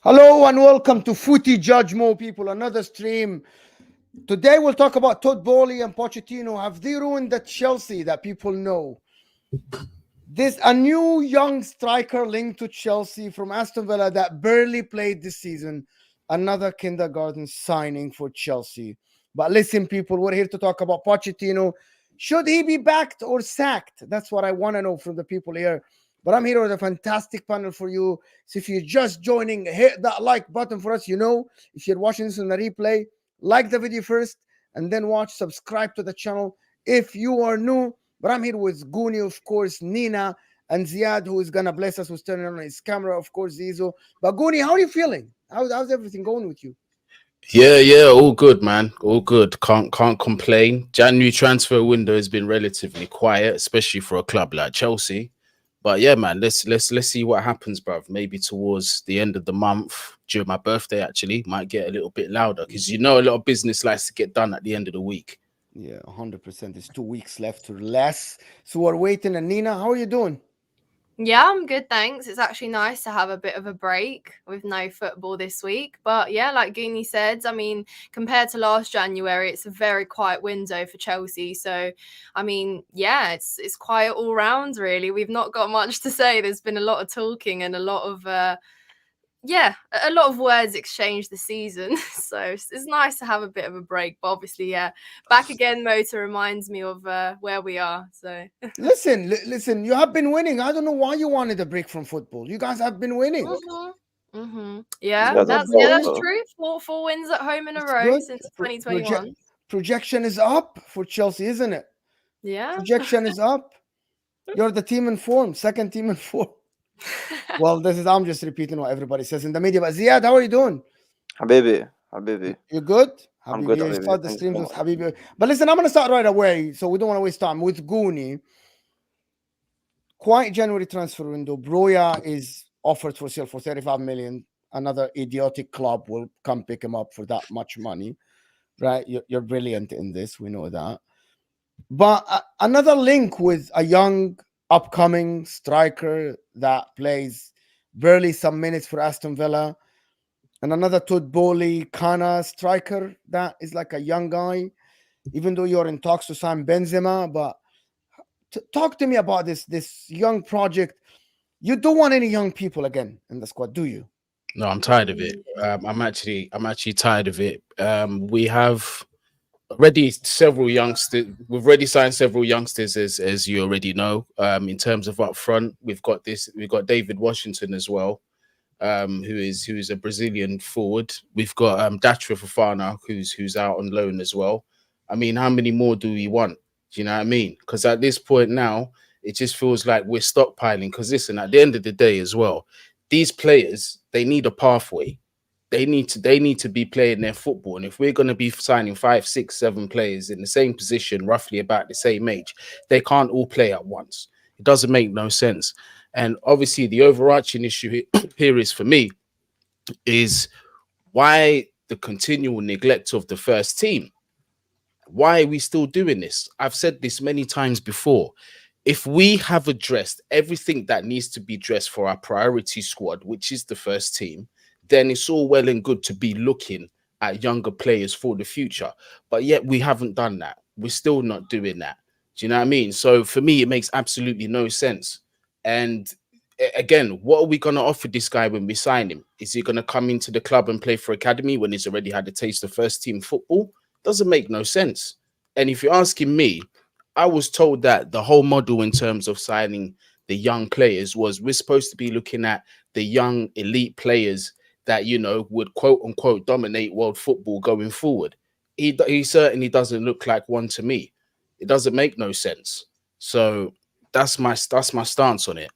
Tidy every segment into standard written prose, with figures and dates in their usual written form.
Hello and welcome to Footy Judge Mo people, another stream. Today we'll talk about Todd Boehly and Pochettino. Have they ruined the Chelsea that people know? This a new young striker linked to Chelsea from Aston Villa that barely played this season. Another kindergarten signing for Chelsea. But listen, people, we're here to talk about Pochettino. Should he be backed or sacked? That's what I want to know from the people here. But I'm here with a fantastic panel for you. So if you're just joining, hit that like button for us. If you're watching this on the replay, like the video first and then watch, subscribe to the channel if you are new. But I'm here with Goonie, of course, Nina, and Ziad, who is going to bless us with turning on his camera, of course, Zizo. But Goonie, how are you feeling? How's everything going with you? Yeah, all good, man. All good. Can't complain. January transfer window has been relatively quiet, especially for a club like Chelsea. But yeah, man, let's see what happens, bruv. Maybe towards the end of the month, during my birthday, actually, might get a little bit louder because a lot of business likes to get done at the end of the week. Yeah, 100%. There's 2 weeks left or less. So we're waiting. And Nina, how are you doing? Yeah, I'm good, thanks. It's actually nice to have a bit of a break with no football this week. But yeah, like Goonie said, I mean, compared to last January, it's a very quiet window for Chelsea. So, I mean, yeah, it's quiet all round, really. We've not got much to say. There's been a lot of talking and a lot of words exchanged this season. So it's nice to have a bit of a break. But obviously, yeah, back again motor reminds me of where we are. So listen, you have been winning. I don't know why you wanted a break from football. You guys have been winning. Yeah, that's true. Four wins at home in a row since 2021. Projection is up for Chelsea, isn't it? Yeah. Projection is up. You're the team in form, second team in form. Well, I'm just repeating what everybody says in the media. But Ziad, how are you doing? Habibi. You good? I'm good, You Habibi. start the Thank streams you with so much. Habibi. But listen, I'm going to start right away, so we don't want to waste time. With Goonie, quiet January transfer window. Broja is offered for sale for 35 million. Another idiotic club will come pick him up for that much money, right? You're brilliant in this. We know that. But another link with a young upcoming striker that plays barely some minutes for Aston Villa, and another Todd Boehly kind of striker that is like a young guy, even though you're in talks to sign Benzema. But talk to me about this young project. You don't want any young people again in the squad, do you? No, I'm tired of it. I'm actually tired of it. We have already several youngsters. We've already signed several youngsters, as you already know. In terms of up front, we've got David Washington as well, who is a Brazilian forward. We've got Datra Fofana, who's out on loan as well. I mean, how many more do we want? Do you know what I mean? Because at this point now, it just feels like we're stockpiling. Because listen, at the end of the day as well, these players, they need a pathway. They need to be playing their football. And if we're going to be signing 5, 6, 7 players in the same position, roughly about the same age, they can't all play at once. It doesn't make no sense. And obviously, the overarching issue here is for me is why the continual neglect of the first team. Why are we still doing this? I've said this many times before. If we have addressed everything that needs to be addressed for our priority squad, which is the first team, then it's all well and good to be looking at younger players for the future. But yet we haven't done that. We're still not doing that. Do you know what I mean? So for me, it makes absolutely no sense. And again, what are we going to offer this guy when we sign him? Is he going to come into the club and play for academy when he's already had a taste of first team football? Doesn't make no sense. And if you're asking me, I was told that the whole model in terms of signing the young players was we're supposed to be looking at the young elite players that, would quote unquote dominate world football going forward. He certainly doesn't look like one to me. It doesn't make no sense. So that's my stance on it.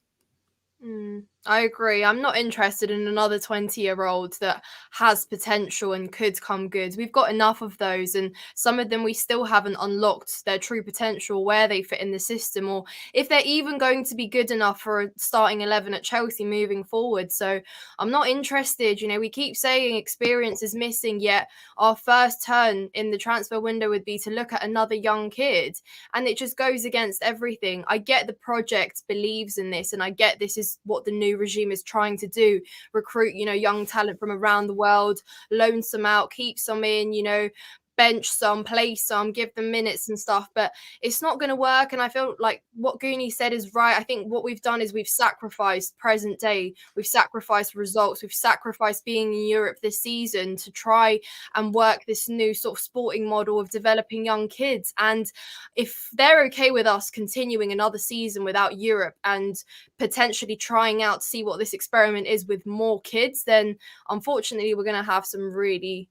I agree. I'm not interested in another 20-year-old that has potential and could come good. We've got enough of those, and some of them we still haven't unlocked their true potential, where they fit in the system, or if they're even going to be good enough for a starting 11 at Chelsea moving forward. So I'm not interested. We keep saying experience is missing, yet our first turn in the transfer window would be to look at another young kid, and it just goes against everything. I get the project believes in this, and I get this is what the new new regime is trying to do, recruit, you know, young talent from around the world, loan some out, keep some in, you know, bench some, play some, give them minutes and stuff, but it's not going to work. And I feel like what Goonie said is right. I think what we've done is we've sacrificed present day, we've sacrificed results, we've sacrificed being in Europe this season to try and work this new sort of sporting model of developing young kids. And if they're okay with us continuing another season without Europe and potentially trying out to see what this experiment is with more kids, then unfortunately we're going to have some really,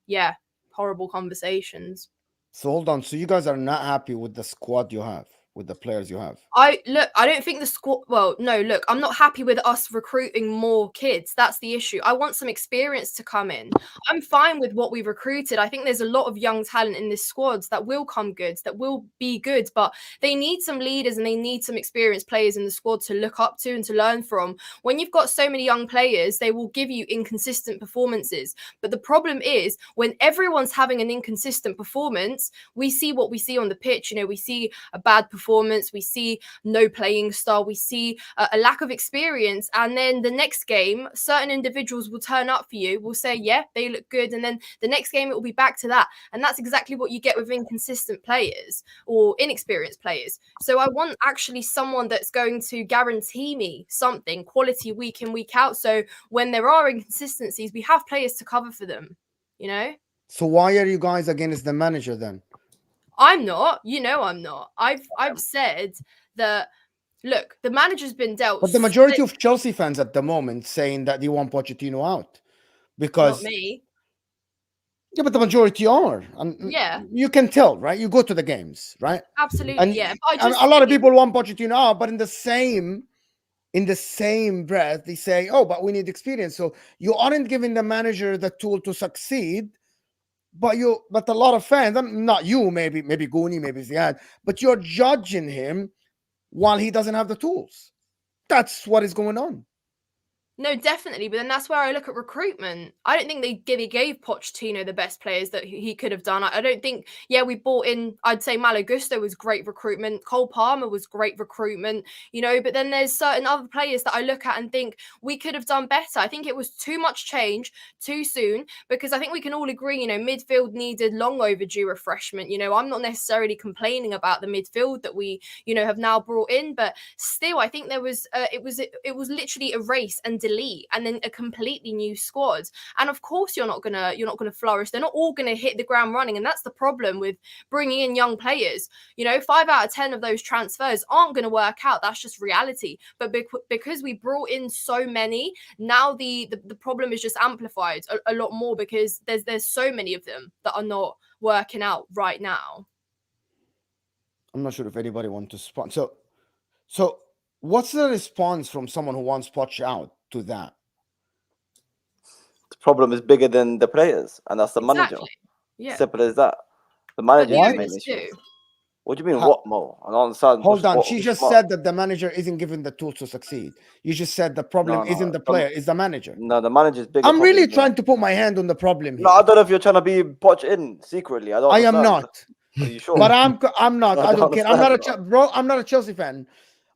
horrible conversations. So hold on. So you guys are not happy with the squad you have, with the players you have? I don't think the squad. Well, no, look, I'm not happy with us recruiting more kids. That's the issue. I want some experience to come in. I'm fine with what we've recruited. I think there's a lot of young talent in this squad that will come good, that will be good, but they need some leaders and they need some experienced players in the squad to look up to and to learn from. When you've got so many young players, they will give you inconsistent performances. But the problem is when everyone's having an inconsistent performance, we see what we see on the pitch. You know, we see a bad performance. We see no playing style. We see a lack of experience. And then the next game, certain individuals will turn up for you, will say, yeah, they look good. And then the next game, it will be back to that. And that's exactly what you get with inconsistent players or inexperienced players. So I want actually someone that's going to guarantee me something quality week in, week out. So when there are inconsistencies, we have players to cover for them, you know? So why are you guys against the manager then? I'm not. You know I'm not. I've said that, look, the manager's been dealt. But the majority of Chelsea fans at the moment saying that they want Pochettino out. Because not me. Yeah, but the majority are. And yeah. You can tell, right? You go to the games, right? Absolutely, and, yeah. And a lot of people want Pochettino out, but in the same breath, they say, oh, but we need experience. So you aren't giving the manager the tool to succeed. But a lot of fans, not you, maybe Goonie, maybe Ziad, but you're judging him while he doesn't have the tools. That's what is going on. No, definitely. But then that's where I look at recruitment. I don't think they gave Pochettino the best players that he could have done. I don't think, we bought in, I'd say Malo Gusto was great recruitment. Cole Palmer was great recruitment, you know, but then there's certain other players that I look at and think we could have done better. I think it was too much change too soon because I think we can all agree, you know, midfield needed long overdue refreshment. You know, I'm not necessarily complaining about the midfield that we, you know, have now brought in, but still, I think there was, it was literally a race and delete and then a completely new squad. And of course you're not gonna flourish. They're not all gonna hit the ground running, and that's the problem with bringing in young players. You know, 5 out of 10 of those transfers aren't gonna work out. That's just reality. But because we brought in so many, now the problem is just amplified a lot more because there's so many of them that are not working out right now. I'm not sure if anybody wants to respond. So what's the response from someone who wants Poch out to that? The problem is bigger than the players, and that's the manager. Yeah. Simple as that. The manager is the main issue. What do you mean, what, Mo? I don't understand. Hold on. She just said that the manager isn't given the tools to succeed. You just said the problem isn't the player, it's the manager. No, the manager is bigger. I'm really trying to put my hand on the problem here. No, I don't know if you're trying to be Poch in secretly. I am not. Are you sure? But I'm not. I don't care. I'm not a Chelsea fan.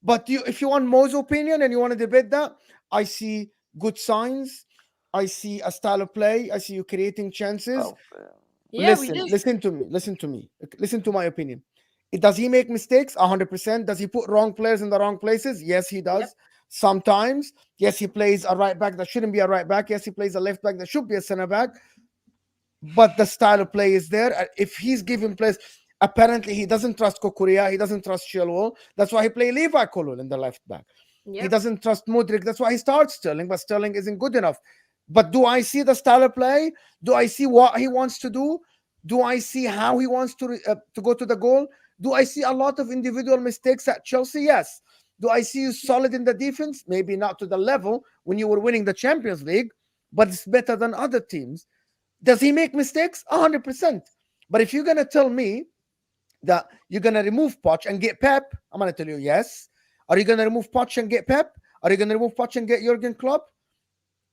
But if you want Mo's opinion and you want to debate that, I see good signs. I see a style of play. I see you creating chances. Oh, yeah. Listen to me. Listen to my opinion. Does he make mistakes? 100%. Does he put wrong players in the wrong places? Yes, he does. Yep. Sometimes. Yes, he plays a right back that shouldn't be a right back. Yes, he plays a left back that should be a center back. But the style of play is there. If he's giving players, apparently he doesn't trust Kukurea. He doesn't trust Chilwell. That's why he plays Levi Colwill in the left back. Yep. He doesn't trust Mudryk. That's why he starts Sterling, but Sterling isn't good enough. But do I see the style of play? Do I see what he wants to do? Do I see how he wants to go to the goal? Do I see a lot of individual mistakes at Chelsea? Yes. Do I see you solid in the defense? Maybe not to the level when you were winning the Champions League, but it's better than other teams. Does he make mistakes? 100%. But if you're going to tell me that you're going to remove Poch and get Pep, I'm going to tell you yes. Are you going to remove Poch and get Pep? Are you going to remove Poch and get Jurgen Klopp?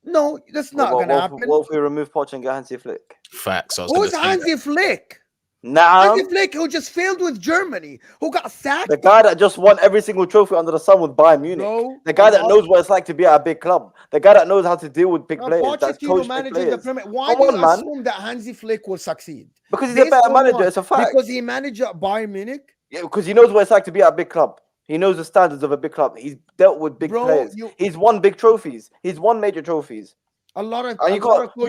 No, that's not going to happen. What if we remove Poch and get Hansi Flick? Facts. Who's Hansi Flick? Nah. Hansi Flick, who just failed with Germany, who got sacked. The guy that just won every single trophy under the sun with Bayern Munich. No, the guy that knows what it's like to be at a big club. The guy that knows how to deal with big players. Pochettino managing the Premier. Why do you assume that Hansi Flick will succeed? Because he's a better manager. It's a fact. Because he managed at Bayern Munich. Yeah, because he knows what it's like to be at a big club. He knows the standards of a big club. He's dealt with big players. He's won big trophies. He's won major trophies. A lot of you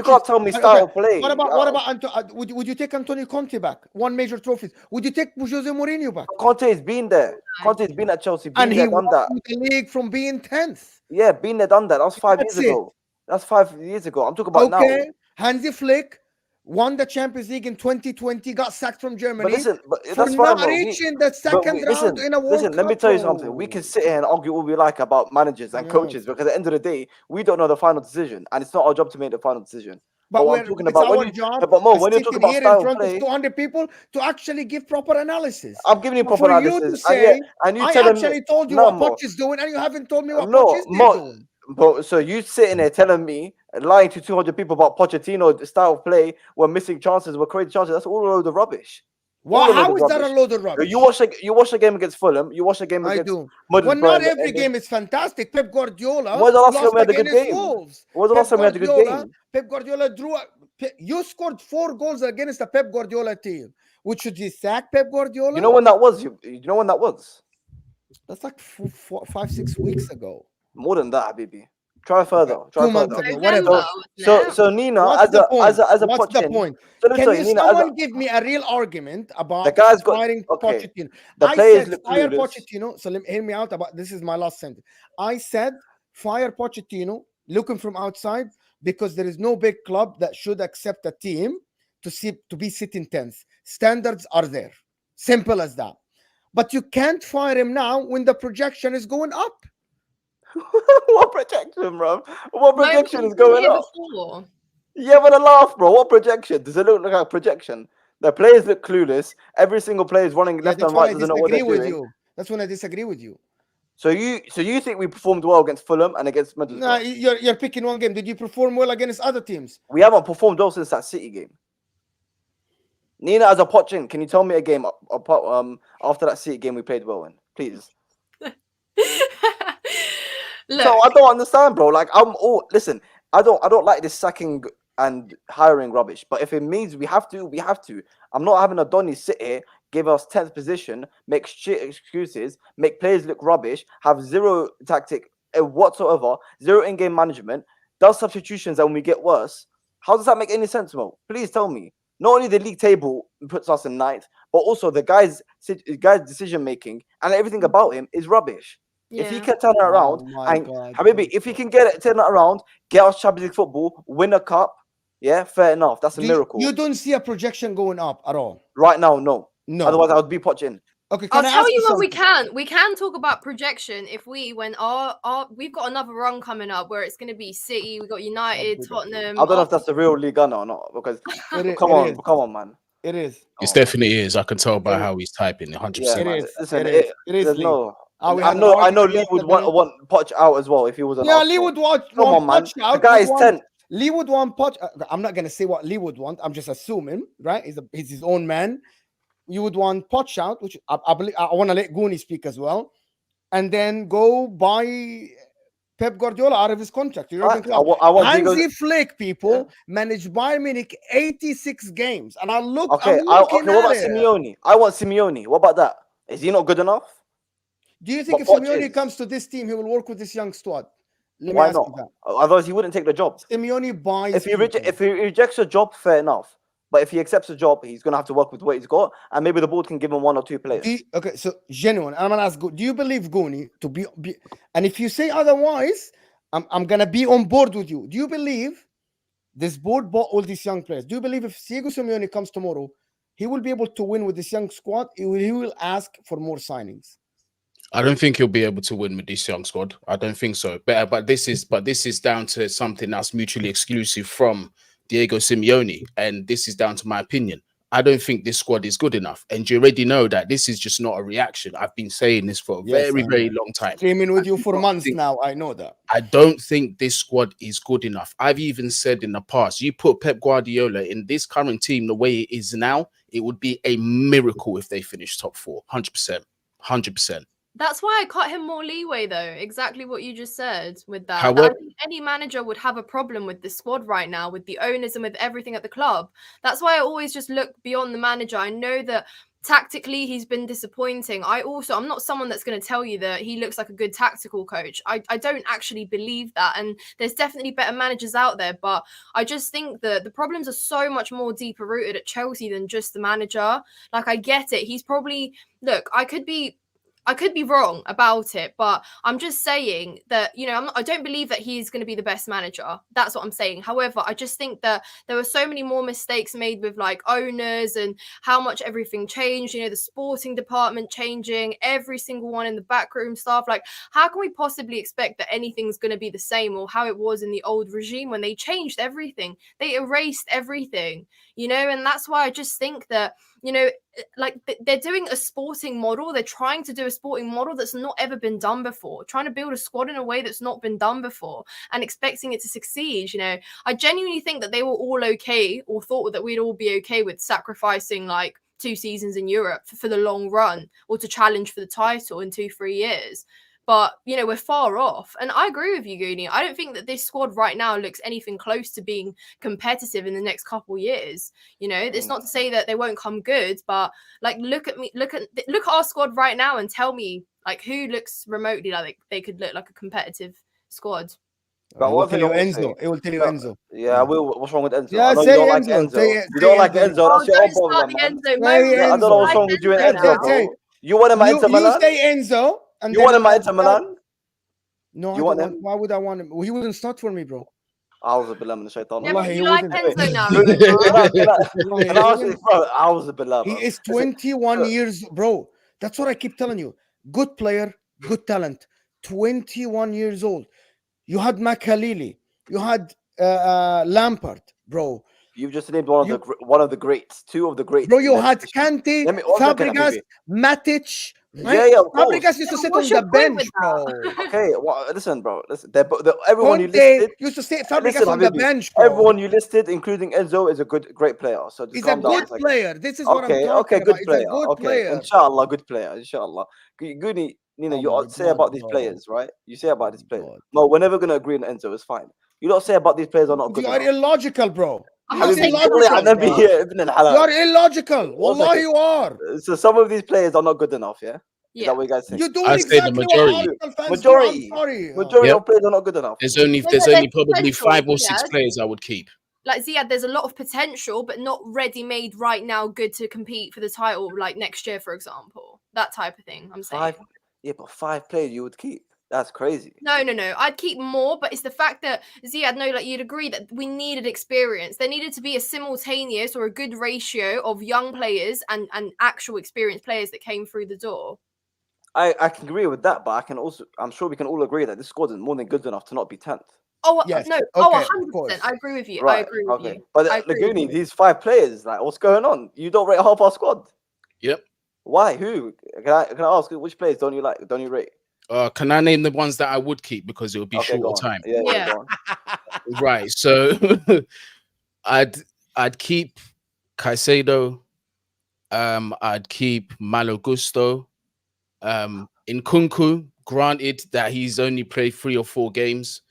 can't tell me style of play. What about would you take Antonio Conte back? Won major trophies. Would you take Jose Mourinho back? Conte's been there. Conte's been at Chelsea. And he won the league from being 10th. Yeah, been there, done that. That was 5 years ago. That's 5 years ago. I'm talking about now. Hansi Flick won the Champions League in 2020, got sacked from Germany. But listen, for not reaching the second round in a World Cup. Let me tell you something. We can sit here and argue all we like about managers and coaches, because at the end of the day, we don't know the final decision, and it's not our job to make the final decision. But what I'm talking about, when you're talking about style in front of 200 people to actually give proper analysis. I'm giving you proper analysis. You to say, and you I actually told you what Poch is doing, and you haven't told me what Poch is doing. But so you sitting there telling me, lying to 200 people about Pochettino style of play, we're missing chances, we're creating chances. That's all a load of rubbish. Well, how is that a load of rubbish? You watch a game against Fulham. You watch a game against. I do. Well, not every game is fantastic. Pep Guardiola. When's the last time we had a good game? When's the last time we had a good game? Pep Guardiola drew. You scored 4 goals against the Pep Guardiola team. Which should you sack Pep Guardiola? You know when that was? You know when that was? That's like 5-6 weeks ago. More than that, baby. Try further. 2 months ago. Whatever. So Nina, what's the point? So can someone give me a real argument about the guy's firing Pochettino? The players look fire Pochettino. So hear me out about this. Is my last sentence. I said fire Pochettino, looking from outside, because there is no big club that should accept a team to be sitting 10th. Standards are there. Simple as that. But you can't fire him now when the projection is going up. What projection, bro? What projection is going up? Before. Yeah, but a laugh, bro. What projection? Does it look like a projection? The players look clueless. Every single player is running left and right. Doesn't know what they're doing. That's when I disagree with you. So you think we performed well against Fulham and against Middlesbrough? No, you're picking one game. Did you perform well against other teams? We haven't performed well since that City game. Nina, as a Pochettino, can you tell me a game after that City game we played well in, please? Look. So I don't understand, bro. Like listen, I don't like this sacking and hiring rubbish. But if it means we have to, we have to. I'm not having a Donny sit here, give us 10th position, make shit excuses, make players look rubbish, have zero tactic whatsoever, zero in-game management, does substitutions, and we get worse. How does that make any sense, Mo? Please tell me. Not only the league table puts us in 9th, but also the guy's decision making and everything about him is rubbish. Yeah. If he can turn it around, if he can turn it around, get us Champions League football, win a cup, yeah, fair enough. That's a miracle. You don't see a projection going up at all right now, no. Otherwise, I would be Pochettino. Okay, I'll tell you what we can. We can talk about projection if we've got another run coming up where it's going to be City, we got United, Tottenham. I don't know if that's the real league or not, because come on, man. It is. It definitely is. I can tell by how he's typing. 100%. It is. No. I know Lee would want Poch out as well if he was. Lee would want. Come on, man. The guy is 10. Lee would want Poch. I'm not gonna say what Lee would want. I'm just assuming, right? He's his own man. You would want Poch out, which I believe. I want to let Goonie speak as well, and then go buy Pep Guardiola out of his contract. I want Hansi Flick, people managed Bayern Munich 86 games, and I look. Okay, what about Simeone? I want Simeone. What about that? Is he not good enough? Do you think if Simeone comes to this team, he will work with this young squad? Why not? Otherwise, he wouldn't take the job. Simeone buys. If he rejects a job, fair enough. But if he accepts a job, he's going to have to work with what he's got, and maybe the board can give him 1 or 2 players. Okay, so genuine. I'm going to ask, do you believe Goonie to be? And if you say otherwise, I'm going to be on board with you. Do you believe this board bought all these young players? Do you believe if Diego Simeone comes tomorrow, he will be able to win with this young squad? He will ask for more signings. I don't think he'll be able to win with this young squad. I don't think so. But this is down to something that's mutually exclusive from Diego Simeone, and this is down to my opinion. I don't think this squad is good enough, and you already know that this is just not a reaction. I've been saying this for a very long time. Streaming with you for months now. I know that. I don't think this squad is good enough. I've even said in the past, you put Pep Guardiola in this current team the way it is now, it would be a miracle if they finish top 4. 100%. 100%. That's why I cut him more leeway, though. Exactly what you just said with that. However, I think any manager would have a problem with the squad right now, with the owners and with everything at the club. That's why I always just look beyond the manager. I know that tactically he's been disappointing. I'm not someone that's going to tell you that he looks like a good tactical coach. I don't actually believe that. And there's definitely better managers out there. But I just think that the problems are so much more deeper rooted at Chelsea than just the manager. Like, I get it. He's probably, look, I could be wrong about it, but I'm just saying that, I don't believe that he's going to be the best manager. That's what I'm saying. However, I just think that there were so many more mistakes made with like owners and how much everything changed, the sporting department changing, every single one in the backroom staff. Like, how can we possibly expect that anything's going to be the same or how it was in the old regime when they changed everything? They erased everything, and that's why I just think that, like they're doing a sporting model. They're trying to do a sporting model that's not ever been done before, trying to build a squad in a way that's not been done before and expecting it to succeed. I genuinely think that they were all okay or thought that we'd all be okay with sacrificing like 2 seasons in Europe for the long run or to challenge for the title in 2-3 years. But, we're far off. And I agree with you, Goonie. I don't think that this squad right now looks anything close to being competitive in the next couple of years. It's not to say that they won't come good, but like, look at our squad right now and tell me like who looks remotely like they could look like a competitive squad. But It will tell you Enzo. It will tell you Enzo. Yeah, what's wrong with Enzo? Yeah, I know say you don't like Enzo. Enzo. You don't like Enzo. That's your own problem, man. I don't know what's wrong with you and Enzo, bro. You want him at Inter Milan? You say Enzo. And you want him at Inter Milan? No, I don't want. Why would I want him? He wouldn't start for me, bro. أعوذ بالله من الشيطان. Yeah, but you like Enzo now. أعوذ بالله. He is 21 years, bro. That's what I keep telling you. Good player, good talent. 21 years old. You had Makalili. You had Lampard, bro. You've just named one of the greats, 2 of the greats. Bro, you had Kante, Fabregas, Matic. Right? Yeah, Fabregas used to sit on the bench, bro. Okay, well, listen, bro. Listen, everyone you listed used to sit Fabregas on the bench. Bro. Everyone you listed, including Enzo, is a great player. So he's a good player. This is what I'm talking about. He's a good player. Inshallah, good player. Inshallah. Goody, you say about these players, right? You say about these players. No, we're never gonna agree on Enzo. It's fine. You don't say about these players are not good. You are illogical, bro. You are illogical. Wallah, you are. So some of these players are not good enough, yeah? Is that what you guys think? You do exactly the majority of players are not good enough. There's only probably 5 or 6 players I would keep. Like Ziad, there's a lot of potential, but not ready-made right now, good to compete for the title, like next year, for example. That type of thing, I'm saying. 5 players you would keep. That's crazy. No. I'd keep more, but it's the fact that Ziad, no, like you'd agree that we needed experience. There needed to be a simultaneous or a good ratio of young players and actual experienced players that came through the door. I can agree with that, but I'm sure we can all agree that this squad is more than good enough to not be 10th. Oh, yes. No. Okay, 100%. I agree with you. Right. I agree with you. But Laguni, these 5 players, like, what's going on? You don't rate half our squad. Yep. Why? Who? Can I ask which players don't you like? Don't you rate? Can I name the ones that I would keep because it would be short of time? Yeah. Right. So I'd keep Caicedo. I'd keep Malo Gusto. Nkunku, granted that he's only played 3 or 4 games.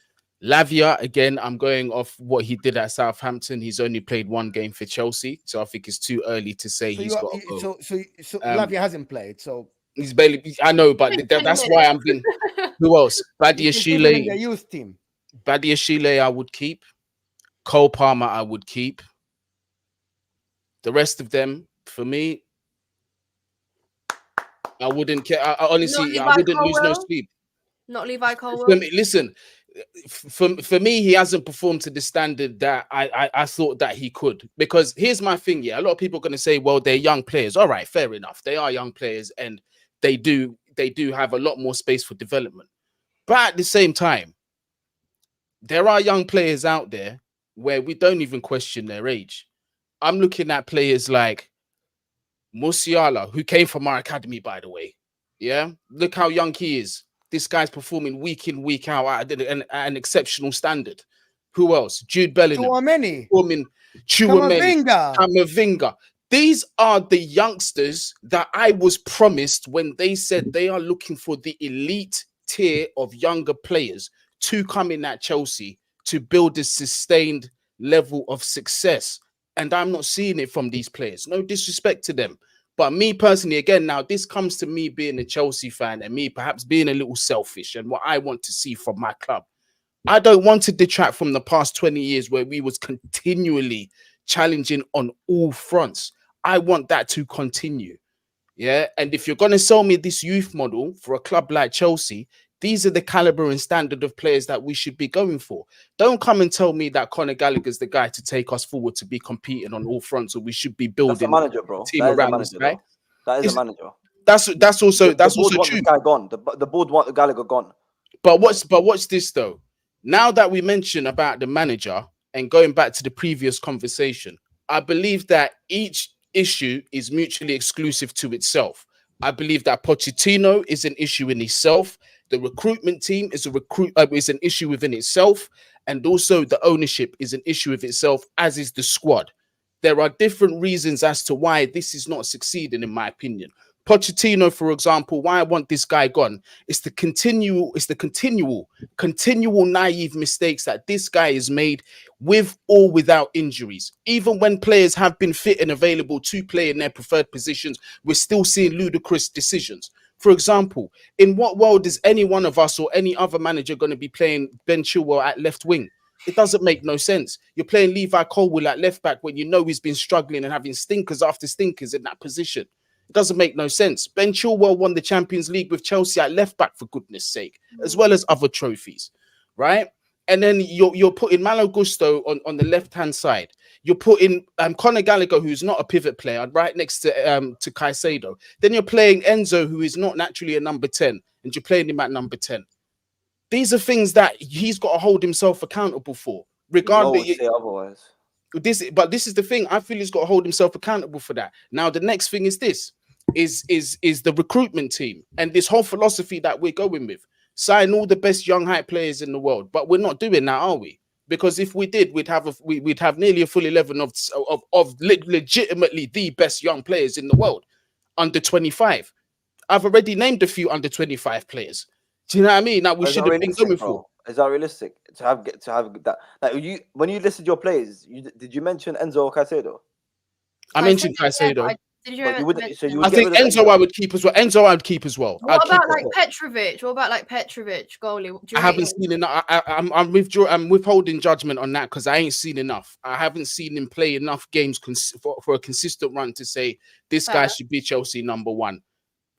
Lavia, again, I'm going off what he did at Southampton. He's only played 1 game for Chelsea, so I think it's too early to say he's got to go. So Lavia hasn't played, so he's barely. I know, but that's why I'm being. Who else? Badiashile. The youth team. Badiashile, I would keep. Cole Palmer, I would keep. The rest of them, for me, I wouldn't care. I honestly, I wouldn't lose no sleep. Not Levi Colwill. Listen, for me, he hasn't performed to the standard that I thought that he could. Because here's my thing, yeah. A lot of people are going to say, well, they're young players. All right, fair enough. They are young players and they do have a lot more space for development. But at the same time, there are young players out there where we don't even question their age. I'm looking at players like Musiala, who came from our academy, by the way. Yeah, look how young he is. This guy's performing week in, week out at an exceptional standard. Who else? Jude Bellingham. Chouameni. Camavinga. These are the youngsters that I was promised when they said they are looking for the elite tier of younger players to come in at Chelsea to build a sustained level of success. And I'm not seeing it from these players. No disrespect to them. But me personally, again, now this comes to me being a Chelsea fan and me perhaps being a little selfish and what I want to see from my club. I don't want to detract from the past 20 years where we was continually challenging on all fronts. I want that to continue. Yeah. And if you're going to sell me this youth model for a club like Chelsea, these are the caliber and standard of players that we should be going for. Don't come and tell me that Conor Gallagher's the guy to take us forward to be competing on all fronts, or we should be building That's a manager, bro. a team around this guy. That is a manager. That's also the board also want true. This guy gone. The board want Gallagher gone. But what's this though? Now that we mention about the manager and going back to the previous conversation, I believe that each issue is mutually exclusive to itself. I believe that Pochettino is an issue in itself. The recruitment team is an issue within itself, and also the ownership is an issue of itself, as is the squad. There are different reasons as to why this is not succeeding, in my opinion. Pochettino, for example, why I want this guy gone is the continual naive mistakes that this guy has made with or without injuries. Even when players have been fit and available to play in their preferred positions, we're still seeing ludicrous decisions. For example, in what world is any one of us or any other manager going to be playing Ben Chilwell at left wing? It doesn't make no sense. You're playing Levi Colwill at left back when you know he's been struggling and having stinkers after stinkers in that position. It doesn't make no sense. Ben Chilwell won the Champions League with Chelsea at left back, for goodness sake, as well as other trophies, right? And then you're putting Malo Gusto on the left-hand side. You're putting Conor Gallagher, who's not a pivot player, right next to Caicedo. Then you're playing Enzo, who is not naturally a number 10, and you're playing him at number 10. These are things that he's got to hold himself accountable for, regardless. Otherwise. This is the thing. I feel he's got to hold himself accountable for that. Now, the next thing is this: is the recruitment team and this whole philosophy that we're going with. Sign all the best young hype players in the world, but we're not doing that, are we? Because if we did, we'd have nearly a full 11 of legitimately the best young players in the world, under 25. I've already named a few under 25 players. Do you know what I mean? Now we should have been going for. Is that realistic to have that? Like when you listed your players, did you mention Enzo or Caicedo? I mentioned Caicedo. I think Enzo I would keep as well. Enzo I would keep as well. What about like Petrovic? Goalie? I haven't seen enough. I'm withholding judgment on that because I ain't seen enough. I haven't seen him play enough games for a consistent run to say this guy should be Chelsea number 1.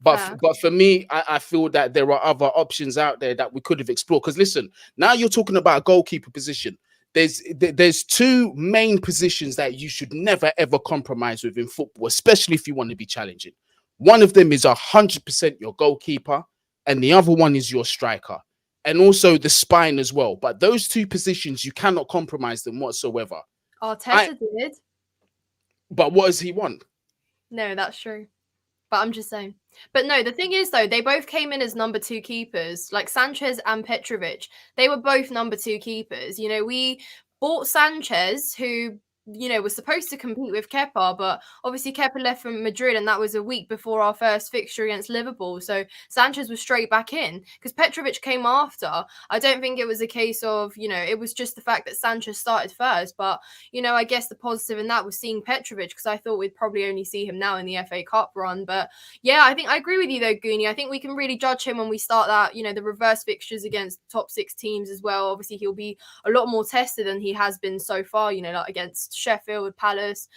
But for me, I feel that there are other options out there that we could have explored. Because listen, now you're talking about a goalkeeper position. There's two main positions that you should never ever compromise with in football, especially if you want to be challenging. One of them is 100% your goalkeeper, and the other one is your striker, and also the spine as well. But those two positions, you cannot compromise them whatsoever. Arteta did. But what does he want? No, that's true. But I'm just saying. But no, the thing is, though, they both came in as number 2 keepers, like Sanchez and Petrovic. They were both number 2 keepers. You know, we bought Sanchez, who, you know, was supposed to compete with Kepa, but obviously Kepa left from Madrid, and that was a week before our first fixture against Liverpool. So Sanchez was straight back in because Petrovic came after. I don't think it was a case of, you know, it was just the fact that Sanchez started first. But, you know, I guess the positive in that was seeing Petrovic, because I thought we'd probably only see him now in the FA Cup run. But yeah, I think I agree with you though, Goonie. I think we can really judge him when we start that, you know, the reverse fixtures against top 6 teams as well. Obviously, he'll be a lot more tested than he has been so far, you know, like against Sheffield, Palace,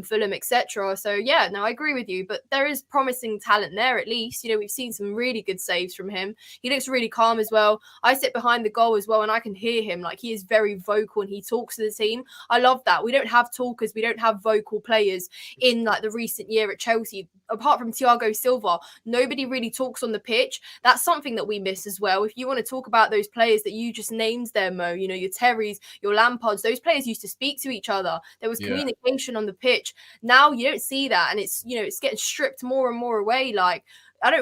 Fulham, etc. So yeah, no, I agree with you, but there is promising talent there at least. You know, we've seen some really good saves from him. He looks really calm as well. I sit behind the goal as well, and I can hear him. Like, he is very vocal and he talks to the team. I love that. We don't have talkers, we don't have vocal players in like the recent year at Chelsea. Apart from Thiago Silva, nobody really talks on the pitch. That's something that we miss as well. If you want to talk about those players that you just named there, Mo, you know, your Terrys, your Lampards, those players used to speak to each other. There was communication on the pitch. Now you don't see that, and it's, you know, it's getting stripped more and more away. Like,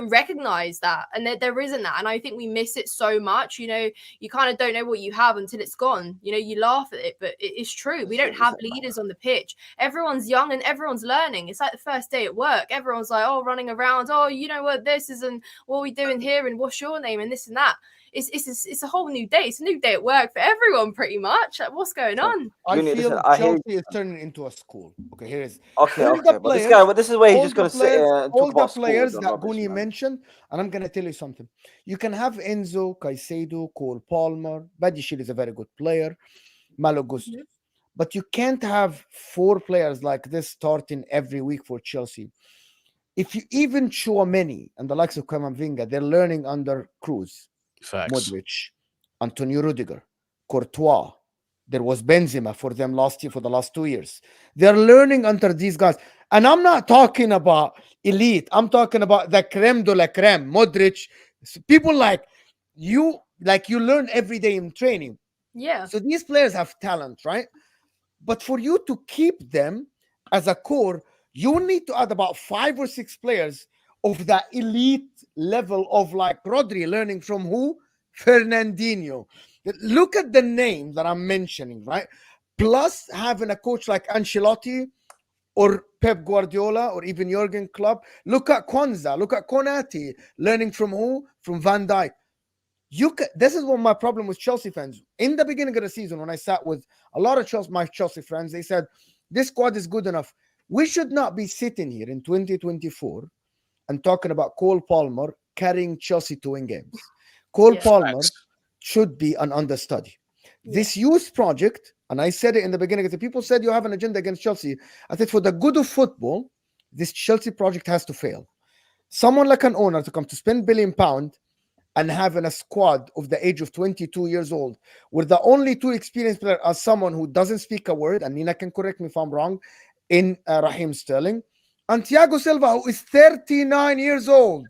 recognize that, and there isn't that, and I think we miss it so much. You know, you kind of don't know what you have until it's gone. You know, you laugh at it, but it is true. We don't have leaders on the pitch. Everyone's young and everyone's learning. It's like the first day at work. Everyone's like, oh, running around. Oh, you know what this is, and what are we doing here, and what's your name, and this and that. It's a whole new day. It's a new day at work for everyone, pretty much. Like, what's going on? I feel Chelsea is turning into a school. Okay, here is okay. But this is where he's just gonna sit here and all talk about the players schools that and rubbish, Guni man. mentioned, and I'm gonna tell you something. You can have Enzo, Caicedo, Cole Palmer. Badiashile is a very good player. Malo Gusto. But you can't have 4 players like this starting every week for Chelsea. If you even Chouameni and the likes of Kamavinga, they're learning under Cruz. Facts. Modric, Antonio Rudiger, Courtois. There was Benzema for them last year, for the last 2 years. They're learning under these guys. And I'm not talking about elite. I'm talking about the creme de la creme. Modric. People like you learn every day in training. Yeah. So these players have talent, right? But for you to keep them as a core, you need to add about 5 or 6 players of that elite level of like Rodri learning from who? Fernandinho. Look at the name that I'm mentioning, right? Plus having a coach like Ancelotti or Pep Guardiola or even Jurgen Klopp. Look at Kwanzaa. Look at Konate learning from who? From Van Dijk. This is what my problem with Chelsea fans. In the beginning of the season, when I sat with a lot of my Chelsea friends, they said, this squad is good enough. We should not be sitting here in 2024 and talking about Cole Palmer carrying Chelsea to win games. Cole Palmer should be an understudy. This youth project, and I said it in the beginning, the people said you have an agenda against Chelsea. I said for the good of football, this Chelsea project has to fail. Someone like an owner to come to spend £1 billion and having a squad of the age of 22 years old, where the only 2 experienced players are someone who doesn't speak a word, and Nina can correct me if I'm wrong, in Raheem Sterling, and Thiago Silva, who is 39 years old,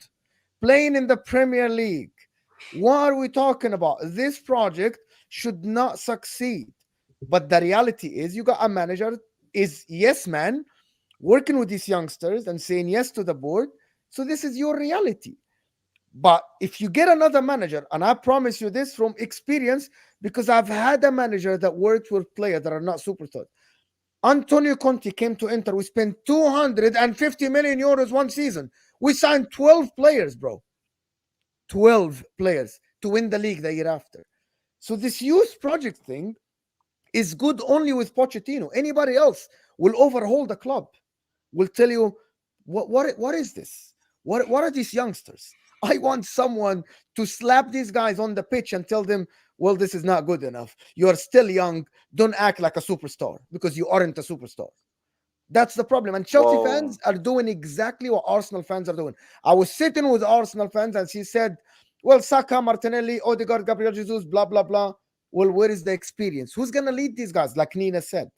playing in the Premier League. What are we talking about? This project should not succeed. But the reality is you got a manager is yes man, working with these youngsters and saying yes to the board. So this is your reality. But if you get another manager, and I promise you this from experience, because I've had a manager that worked with players that are not superstars. Antonio Conte came to Inter. We spent 250 million euros one season. We signed 12 players, bro. 12 players to win the league the year after. So this youth project thing is good only with Pochettino. Anybody else will overhaul the club, will tell you, what is this? What are these youngsters? I want someone to slap these guys on the pitch and tell them, well, this is not good enough. You are still young. Don't act like a superstar, because you aren't a superstar. That's the problem. And Chelsea fans are doing exactly what Arsenal fans are doing. I was sitting with Arsenal fans and she said, well, Saka, Martinelli, Odegaard, Gabriel Jesus, blah, blah, blah. Well, where is the experience? Who's going to lead these guys? Like Nina said.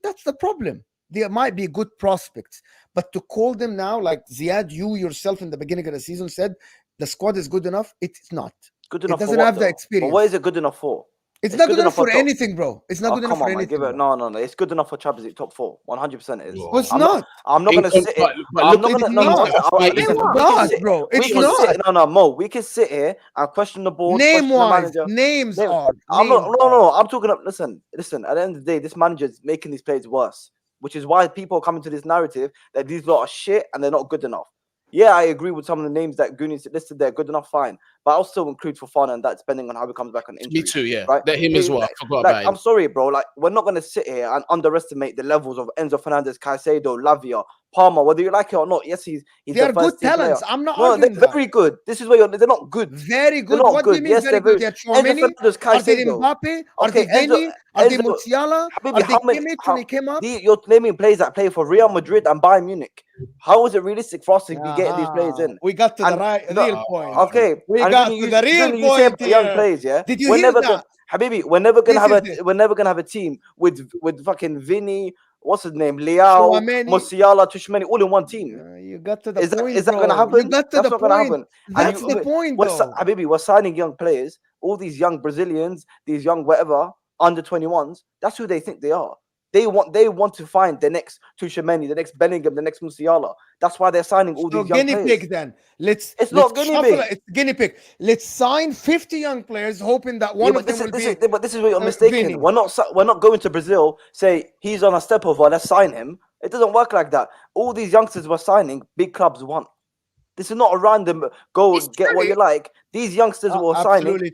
That's the problem. There might be good prospects, but to call them now, like Ziad, you yourself in the beginning of the season said, the squad is good enough. It's not. Good enough. It doesn't have the experience. But what is it good enough for? It's not good enough for anything, bro. It's not good enough for anything. No. It's good enough for Champions League top 4. 100% it is. Well, it's not. I'm not going to sit here. I'm not going to. Bro. It's not. No, Mo. We can sit here and question the board. Name-wise. Names are. I'm not. No. I'm talking. Listen. At the end of the day, this manager is making these players worse, which is why people are coming to this narrative that these lot are shit and they're not good enough. Yeah, I agree with some of the names that Goonies listed there. Good enough, fine. But I'll still include Fofana and that, depending on how he comes back on injury. Me too, yeah. Right? That him as well. I forgot about him. I'm sorry, bro. Like, we're not going to sit here and underestimate the levels of Enzo Fernandez, Caicedo, Lavia, Palmer, whether you like it or not. Yes, he's they're good talents. I'm not arguing they're very good. This is where they're not good. Very good. What do you mean very good? They're Chouameni? Are they Mbappe? Are they Vini? Are they Musiala? Are they Kimmich when he came up? You're naming players that play for Real Madrid and Bayern Munich. How is it realistic for us to be getting these players in? We got to the real point. Okay. We got to the real point here. Young players, yeah? Did you hear that? Habibi, we're never gonna have a team with fucking Vini, what's his name? Leao, Musiala, Tushmani, all in one team. You got to the point. Is that gonna happen? You got to the point. That's the point, though. Habibi, we're signing young players, all these young Brazilians, these young whatever, under 21s. That's who they think they are. They want to find the next Tuchemeni, the next Bellingham, the next Musiala. That's why they're signing all these young guinea players. pig then. It's not guinea pig. It's guinea pig. Let's sign 50 young players, hoping that one of them will be. But this is where you're mistaken. Vinny. We're not going to Brazil. Say he's on a step over. Let's sign him. It doesn't work like that. All these youngsters we're signing, big clubs want. This is not a random go get what you like. These youngsters were signing.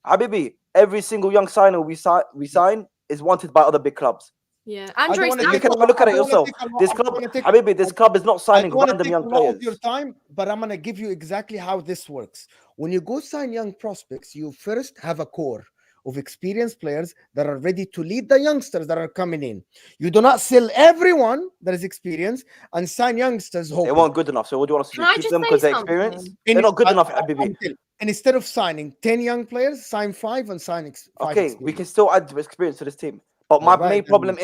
Habibi, every single young signer we sign is wanted by other big clubs. Yeah, Andre, you can have a look at it yourself. This club, Habibi, this club is not signing random young players. Your time, but I'm gonna give you exactly how this works. When you go sign young prospects, you first have a core of experienced players that are ready to lead the youngsters that are coming in. You do not sell everyone that is experienced and sign youngsters. They weren't good enough. So what do you want us to do? Keep them because they're experienced? They're not good enough, Habibi. And instead of signing 10 young players, sign 5 and sign 5. Okay, we can still add experience to this team. But my main problem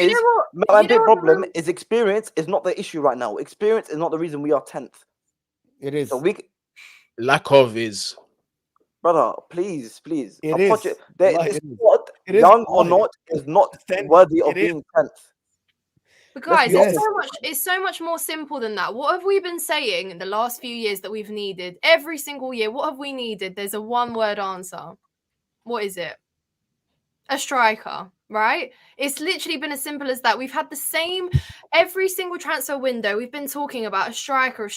is experience is not the issue right now. Experience is not the reason we are 10th. It is. So lack of is. Brother, please. It is. This squad, young or not, is not worthy of being 10th. But guys, it's so much more simple than that. What have we been saying in the last few years that we've needed? Every single year, what have we needed? There's a one-word answer. What is it? A striker, right? It's literally been as simple as that. We've had the same every single transfer window. We've been talking about a striker.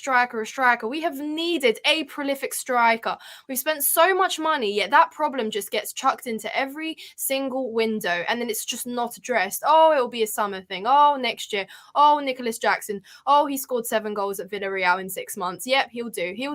We have needed a prolific striker. We've spent so much money, yet that problem just gets chucked into every single window, and then it's just not addressed. Oh, it'll be a summer thing. Oh, next year. Oh, Nicholas Jackson. Oh, he scored 7 goals at Villarreal in 6 months. Yep, he'll do. He'll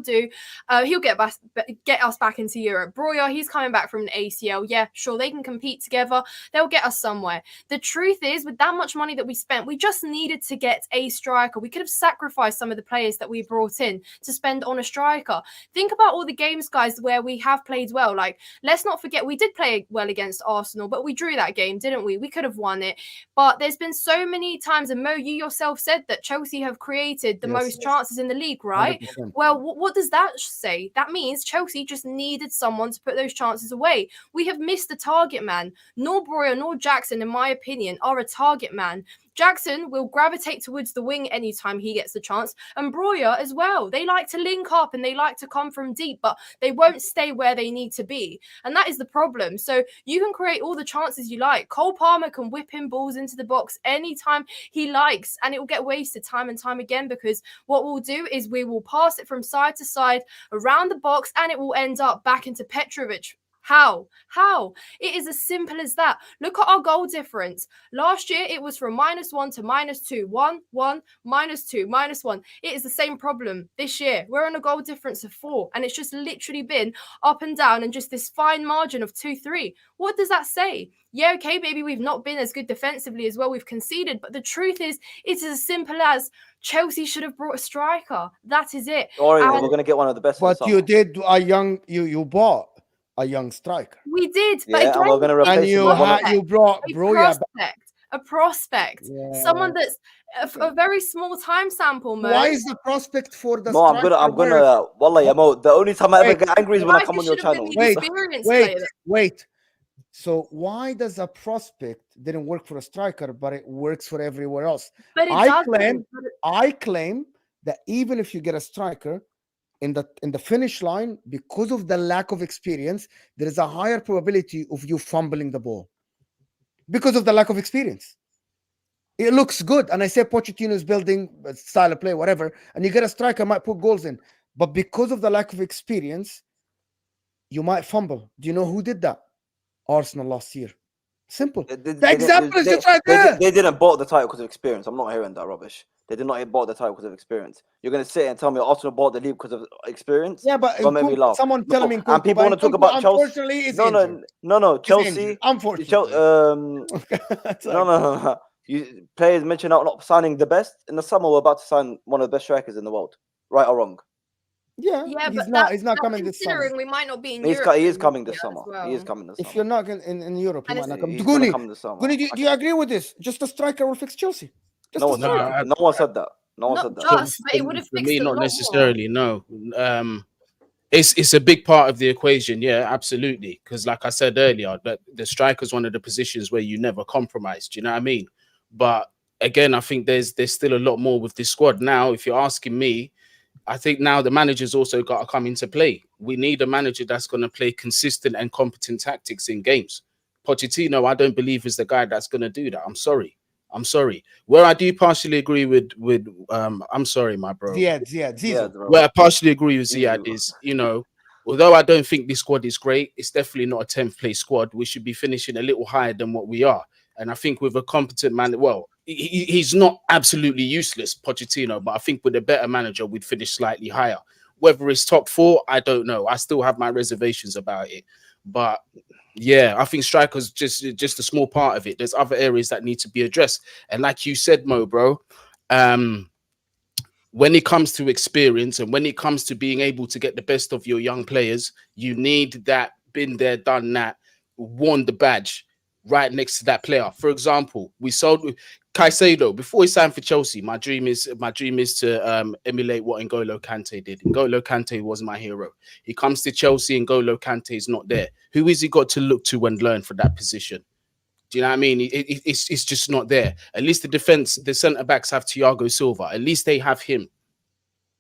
get us back into Europe. Broja, he's coming back from an ACL. Yeah, sure, they can compete together. They'll get us somewhere. The truth is, with that much money that we spent, we just needed to get a striker. We could have sacrificed some of the players that we brought in to spend on a striker. Think about all the games, guys, where we have played well. Like, let's not forget, we did play well against Arsenal, but we drew that game, didn't we? We could have won it. But there's been so many times, and Mo, you yourself said that Chelsea have created the most chances in the league, right? 100%. Well, what does that say? That means Chelsea just needed someone to put those chances away. We have missed the target man. Nor Broja nor Jackson, in my opinion, are a target man. Jackson will gravitate towards the wing anytime he gets the chance, and Broja as well. They like to link up and they like to come from deep, but they won't stay where they need to be. And that is the problem. So you can create all the chances you like. Cole Palmer can whip in balls into the box anytime he likes, and it will get wasted time and time again, because what we'll do is we will pass it from side to side around the box, and it will end up back into Petrovic. How? It is as simple as that. Look at our goal difference. Last year, it was from -1 to -2. 1, 1, -2, -1. It is the same problem this year. We're on a goal difference of 4, and it's just literally been up and down and just this fine margin of 2-3. What does that say? Yeah, okay, maybe we've not been as good defensively as well. We've conceded, but the truth is, it's as simple as Chelsea should have brought a striker. That is it. We're going to get one of the best. But you did you bought a young striker. We did, but again, we're going to replace you brought Broja a prospect, someone that's a very small time sample. Mo. Why is the prospect for the? No, I'm gonna. Wallah, Mo. The only time I ever get angry is when I come on your channel. Wait. So why does a prospect didn't work for a striker, but it works for everywhere else? But I claim that even if you get a striker, in the finish line, because of the lack of experience, there is a higher probability of you fumbling the ball because of the lack of experience. It looks good, and I say Pochettino is building a style of play, whatever, and you get a striker, might put goals in, but because of the lack of experience, you might fumble. Do you know who did that? Arsenal last year. Simple. The example is just right there. They didn't bought the title because of experience. I'm not hearing that rubbish. They did not bought the title because of experience. You're going to sit and tell me Arsenal bought the league because of experience? Yeah, but someone telling me... And people want to talk about Chelsea. Unfortunately, No. Chelsea... Unfortunately. No. Players mentioned not signing the best. In the summer, we're about to sign one of the best strikers in the world. Right or wrong? Yeah, he's not coming this summer. Considering we might not be in Europe. He is coming this summer. Well. He is coming this summer. If you're not in Europe, he might not come. Guni, do you agree with this? Just a striker will fix Chelsea. No one said that. No one said that. Just, but it would have fixed me, not necessarily. More. No. It's a big part of the equation. Yeah, absolutely. Because like I said earlier, that the striker is one of the positions where you never compromise. Do you know what I mean? But again, I think there's still a lot more with this squad. Now, if you're asking me, I think now the manager's also got to come into play. We need a manager that's going to play consistent and competent tactics in games. Pochettino, I don't believe is the guy that's going to do that. I'm sorry. Where I do partially agree with I'm sorry, my bro. Zizou. Where I partially agree with Ziad is, although I don't think this squad is great, it's definitely not a 10th place squad. We should be finishing a little higher than what we are. And I think with a competent man, well, he's not absolutely useless, Pochettino, but I think with a better manager, we'd finish slightly higher. Whether it's top 4, I don't know. I still have my reservations about it. But yeah, I think strikers just a small part of it. There's other areas that need to be addressed. And like you said, Mo, bro, when it comes to experience and when it comes to being able to get the best of your young players, you need that been there, done that, worn the badge right next to that player. For example, we sold Caicedo before he signed for Chelsea. My dream is to emulate what N'Golo Kante did. N'Golo Kante was my hero. He comes to Chelsea, N'Golo Kante is not there. Who is he got to look to and learn for that position? Do you know what I mean? It's just not there. At least the centre backs have Thiago Silva. At least they have him.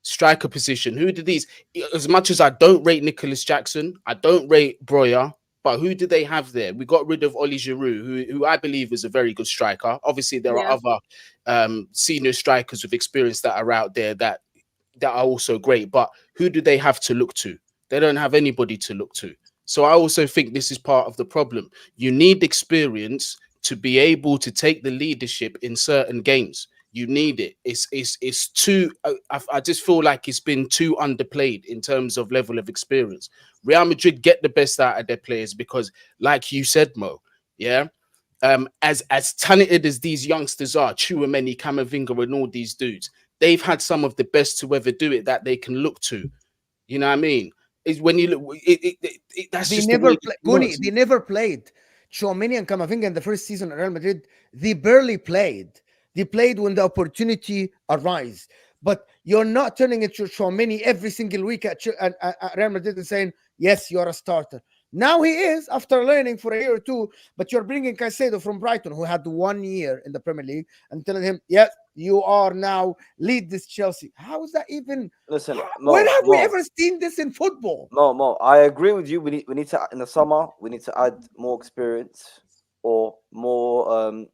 Striker position. Who do these? As much as I don't rate Nicholas Jackson, I don't rate Broja, but who do they have there? We got rid of Oli Giroud, who I believe is a very good striker. Obviously, there are other senior strikers with experience that are out there that are also great. But who do they have to look to? They don't have anybody to look to. So I also think this is part of the problem. You need experience to be able to take the leadership in certain games. You need it. It's too. I just feel like it's been too underplayed in terms of level of experience. Real Madrid get the best out of their players because, like you said, Mo, yeah. As talented as these youngsters are, Chouameni, Camavinga, and all these dudes, they've had some of the best to ever do it that they can look to. You know what I mean? Is when you look, that's they just never the way they never played. Chouameni and Camavinga in the first season at Real Madrid, they barely played. They played when the opportunity arises. But you're not turning into Chouameni every single week at Real Madrid and saying, yes, you're a starter. Now he is, after learning for a year or two, but you're bringing Caicedo from Brighton, who had 1 year in the Premier League, and telling him, yes, you are now lead this Chelsea. How is that even? Listen, when have we ever seen this in football? No, I agree with you. We need to, in the summer, we need to add more experience or more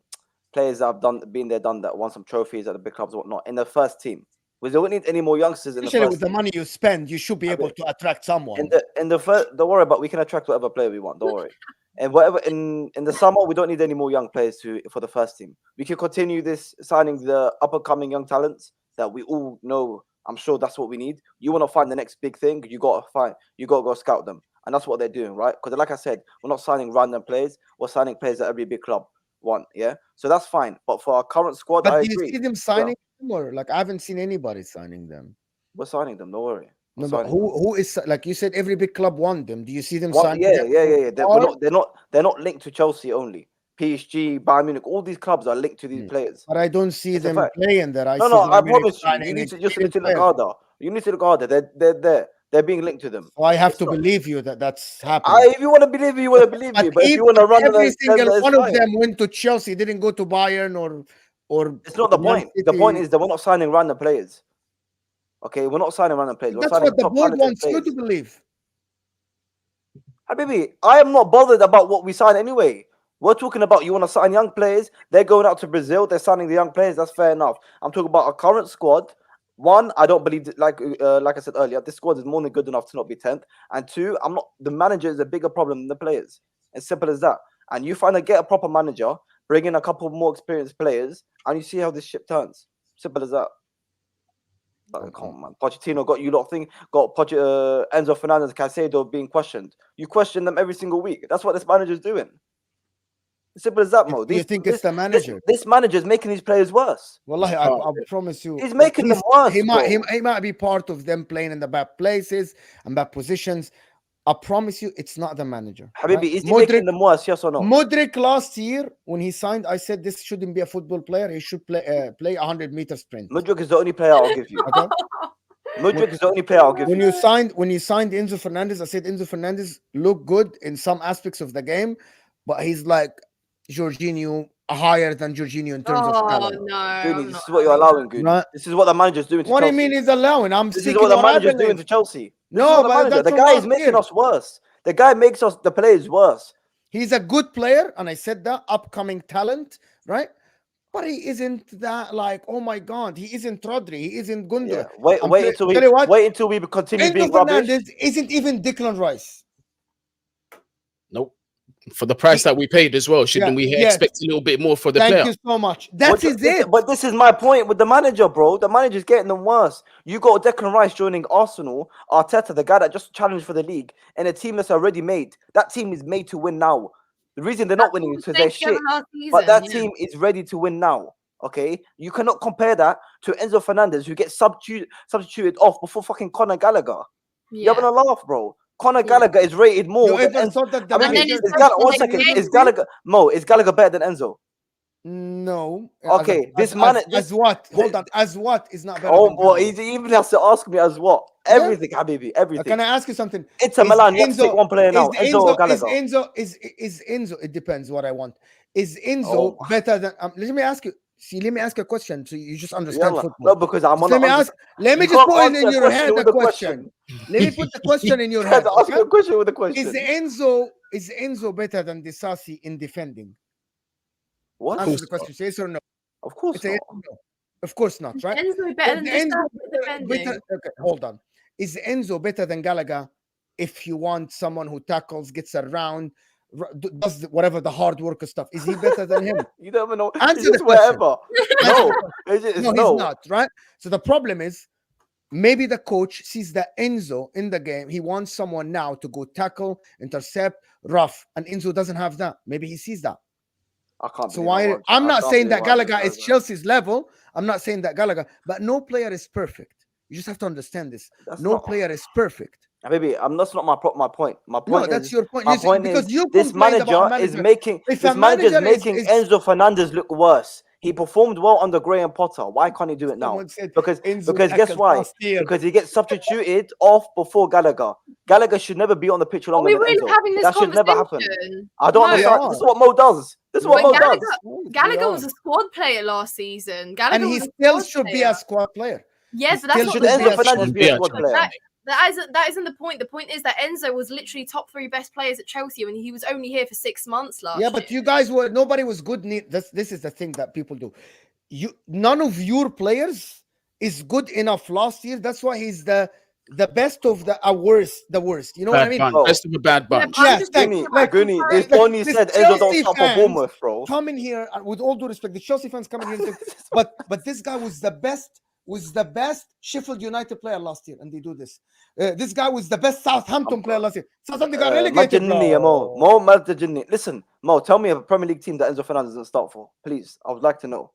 players that have been there, done that, won some trophies at the big clubs or whatnot in the first team. We don't need any more youngsters in the first with the money you spend, you should be able to attract someone. In the first, don't worry about. We can attract whatever player we want. Don't worry. And whatever in the summer, we don't need any more young players for the first team. We can continue this signing the up and coming young talents that we all know. I'm sure that's what we need. You want to find the next big thing, you got to go scout them, and that's what they're doing, right? Because like I said, we're not signing random players. We're signing players that every big club want. Yeah, so that's fine. But for our current squad, but I do you agree. see them signing them, or like I haven't seen anybody signing them? We're signing them. Don't worry. No, but who is, like you said, every big club want them? Do you see them signing? Yeah. They're not linked to Chelsea only. PSG, Bayern Munich, all these clubs are linked to these players. But I don't see them playing there. I promise you. You need to look harder. You need to look harder. They're there. They're being linked to them. So I have to believe you that's happening. If you want to believe me, you want to believe me. But if you want to run every single one of them went to Chelsea, didn't go to Bayern or it's not the point. The point is that we're not signing random players. Okay, we're not signing random players. That's what the board wants you to believe. Habibi, I am not bothered about what we sign anyway. We're talking about you want to sign young players. They're going out to Brazil. They're signing the young players. That's fair enough. I'm talking about our current squad. One, I don't believe like I said earlier, this squad is more than good enough to not be 10th. And two, the manager is a bigger problem than the players. As simple as that. And you get a proper manager, bring in a couple more experienced players, and you see how this ship turns. Simple as that. Come on, man. Pochettino got you lot thing. Got Enzo Fernandez, Caicedo being questioned. You question them every single week. That's what this manager's doing. Simple as that, Mo. Do you think it's the manager? This manager is making these players worse. Wallahi, I promise you. He's making them worse. He might be part of them playing in the bad places and bad positions. I promise you, it's not the manager. Habibi, right? Is he making them worse, yes or no? Modric last year, when he signed, I said this shouldn't be a football player. He should play 100-meter sprint. Modric is the only player I'll give you. Okay? Modric is the only player I'll give you. When you signed Enzo Fernandez, I said Enzo Fernandez looked good in some aspects of the game, but he's like Jorginho higher than Jorginho in terms of Oh talent. no, Goody, I'm this not is what you're having allowing, that. Goody. Right. This is what the manager's doing to What do Chelsea. you mean he's allowing? I'm This is speaking what the what I manager's doing believe. to Chelsea. This No, is what but the manager. that's The from guy is last making year. us worse. The guy makes us the players worse. He's a good player, and I said that upcoming talent, right? But he isn't that like, oh my god, he isn't Rodri, he isn't Gundogan. Yeah. Wait I'm until tell you what, we continue Enzo being rubbish. Fernandez isn't even Declan Rice. Nope. For the price that we paid as well, shouldn't Yeah, we yes. expect a little bit more for the Thank player? you so much. That is it. But this is my point with the manager, bro. The manager's getting them worse. You got Declan Rice joining Arsenal, Arteta, the guy that just challenged for the league, and a team that's already made. That team is made to win now. The reason they're not winning is because they're shit. But that team is ready to win now. Okay, you cannot compare that to Enzo Fernandez, who gets substituted off before fucking Conor Gallagher. You're having a laugh, bro. Conor Gallagher is rated more You than ever Enzo. thought that the I mean, manager? one second. Is Gallagher Is Gallagher better than Enzo? No. Okay, as what? Hold on. As what is not better? Oh, than well, Gallagher? he even has to ask me as what? Yeah. Everything, Habibi, everything. Can I ask you something? Inter Milan, you have to take one player now. Is Enzo or Gallagher? Is Enzo? It depends what I want. Is Enzo better than? Let me ask you. See, let me ask you a question so you just understand football. No, because I'm on. Let me ask. Let me just put in your head a question. Let me put the question in your head. Ask a question with a question. Is Enzo better than Disasi in defending? What? Answer the question. Yes or no? Of course not. No. Of course not. Right? Enzo better than Enzo defending. okay, hold on. Is Enzo better than Gallagher if you want someone who tackles, gets around, does whatever the hard worker stuff? Is he better than him? You never know. Answer the wherever. No, he's not, right? So the problem is maybe the coach sees that Enzo in the game, he wants someone now to go tackle, intercept, rough, and Enzo doesn't have that. Maybe he sees that. I can't. So why? I'm not saying that Gallagher is Chelsea's level. I'm not saying that Gallagher, but no player is perfect. You just have to understand this. No player is perfect. Baby, that's not my point. My point that's your point. My point because is you this manager is making Enzo Fernandez look worse. He performed well under Graham Potter. Why can't he do it now? Because guess why? Because he gets substituted off before Gallagher. Gallagher should never be on the pitch longer than Enzo. That should never happen. I don't understand. This is what Mo does. Gallagher was a squad player last season. And he still should be a squad player. Yes, but that's not Enzo Fernandez be a squad player. That isn't the point. The point is that Enzo was literally top 3 best players at Chelsea when he was only here for 6 months last year. Yeah, but you guys nobody was good. This is the thing that people do. None of your players is good enough last year. That's why he's the best of the worst. You know what I mean? Best of a bad bunch. Yes, Gooney, this Bonnie said Enzo don't stop for Bournemouth, bro. Come in here, with all due respect, the Chelsea fans come in here, but this guy was the best Sheffield United player last year, and they do this. This guy was the best Southampton player last year. Southampton got relegated. Listen, Mo, tell me a Premier League team that Enzo Fernandez doesn't start for, please. I would like to know.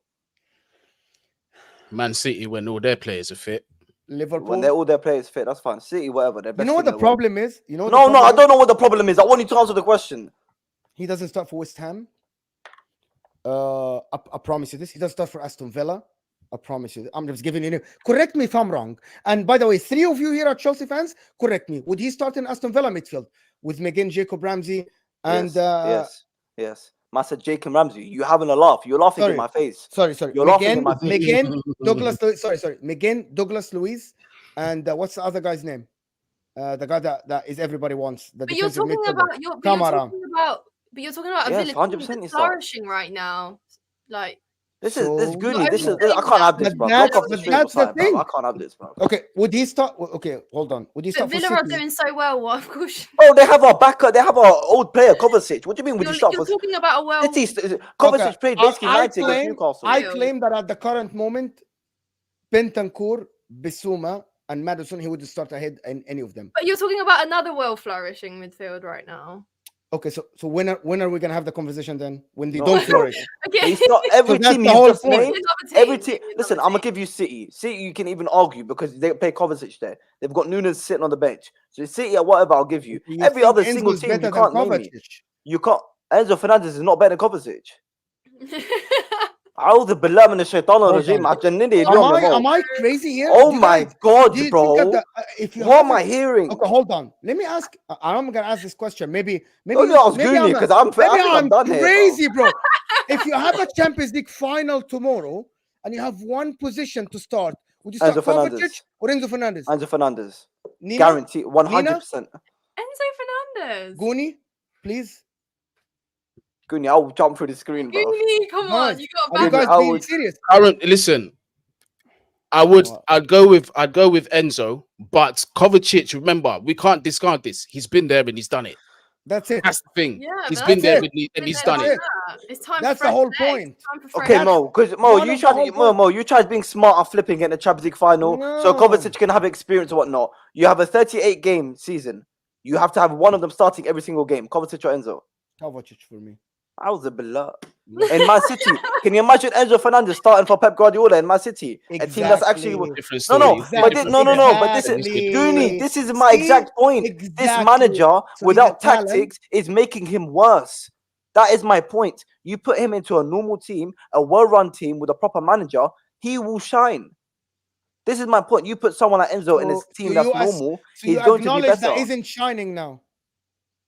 Man City, when all their players are fit. Liverpool, when all their players fit, that's fine. City, whatever. You know what the problem is? I don't know what the problem is. I want you to answer the question. He doesn't start for West Ham. I promise you this. He doesn't start for Aston Villa. I promise you. I'm just giving you. Correct me if I'm wrong. And by the way, 3 of you here are Chelsea fans. Correct me. Would he start in Aston Villa midfield with McGinn, Jacob Ramsey, and yes. I said Jacob Ramsey. You having a laugh? You're laughing in my face. Sorry. You're laughing in my face. McGinn, Douglas. McGinn, Douglas Luiz, and what's the other guy's name? The guy that is everybody wants. But you're talking about you're talking about a Villa team that's flourishing right now, like. This is Gooney. I can't have this, bro. That's the thing. I can't have this, bro. Okay, would he start? Okay, hold on. Would he start? Villa are doing so well. What, of course. Oh, they have our backup. They have our old player, Kovacic. What do you mean? Would you start? You're talking about a well. Kovacic played basically 90 against Newcastle. I claim that at the current moment, Bentancur, Bissouma, and Maddison, he would start ahead in any of them. But you're talking about another well-flourishing midfield right now. Okay, so when are we gonna have the conversation then? When they don't flourish? Okay. It's not every team you just named. Every team. Listen, I'm gonna give you City. City, you can even argue because they play Kovacic there. They've got Nunes sitting on the bench. So City or whatever, I'll give you. Every other single team you can't name me. You can't. Enzo Fernandez is not better than Kovacic. أعوذ بالله من الشيطان الرجيم. Am I crazy here? Oh my God, bro! What am I hearing? Okay, hold on. Let me ask. I'm gonna ask this question. Maybe because I'm crazy, bro. If you have a Champions League final tomorrow and you have one position to start, would you start Enzo Kovacic Fernandez. or Enzo Fernandez? Enzo Fernandez. Nina? Guarantee 100%. Enzo Fernandez. Goonie, please. Goonie, I'll jump through the screen, bro. Goonie, come on, Guys, you got are you to guys I being would- serious? Listen, I'd go with Enzo, but Kovacic, remember, we can't discard this. He's been there and he's done it. That's it. That's the thing. Yeah, He's but been that's there it. and he's Been done there it. like that. It's time That's for the fresh whole legs. point. It's time for fresh Okay, legs. Mo, because one you of the whole tried, Mo, you tried being smart and flipping in the Champions League final, so No. Kovacic can have experience or whatnot. You have a 38 game season. You have to have one of them starting every single game. Kovacic or Enzo. Kovacic for me. I was a billah. In Man City, can you imagine Enzo Fernandez starting for Pep Guardiola in Man City? A team that's actually Exactly. no, Different story. but this, no. But this is Exactly. Goonie. This is my See? exact point. This Exactly. manager, So he's without a talent. tactics, is making him worse. That is my point. You put him into a normal team, a well-run team with a proper manager, he will shine. This is my point. You put someone like Enzo in his So team you that's as- normal, So he's you going to be acknowledge better. that isn't shining now.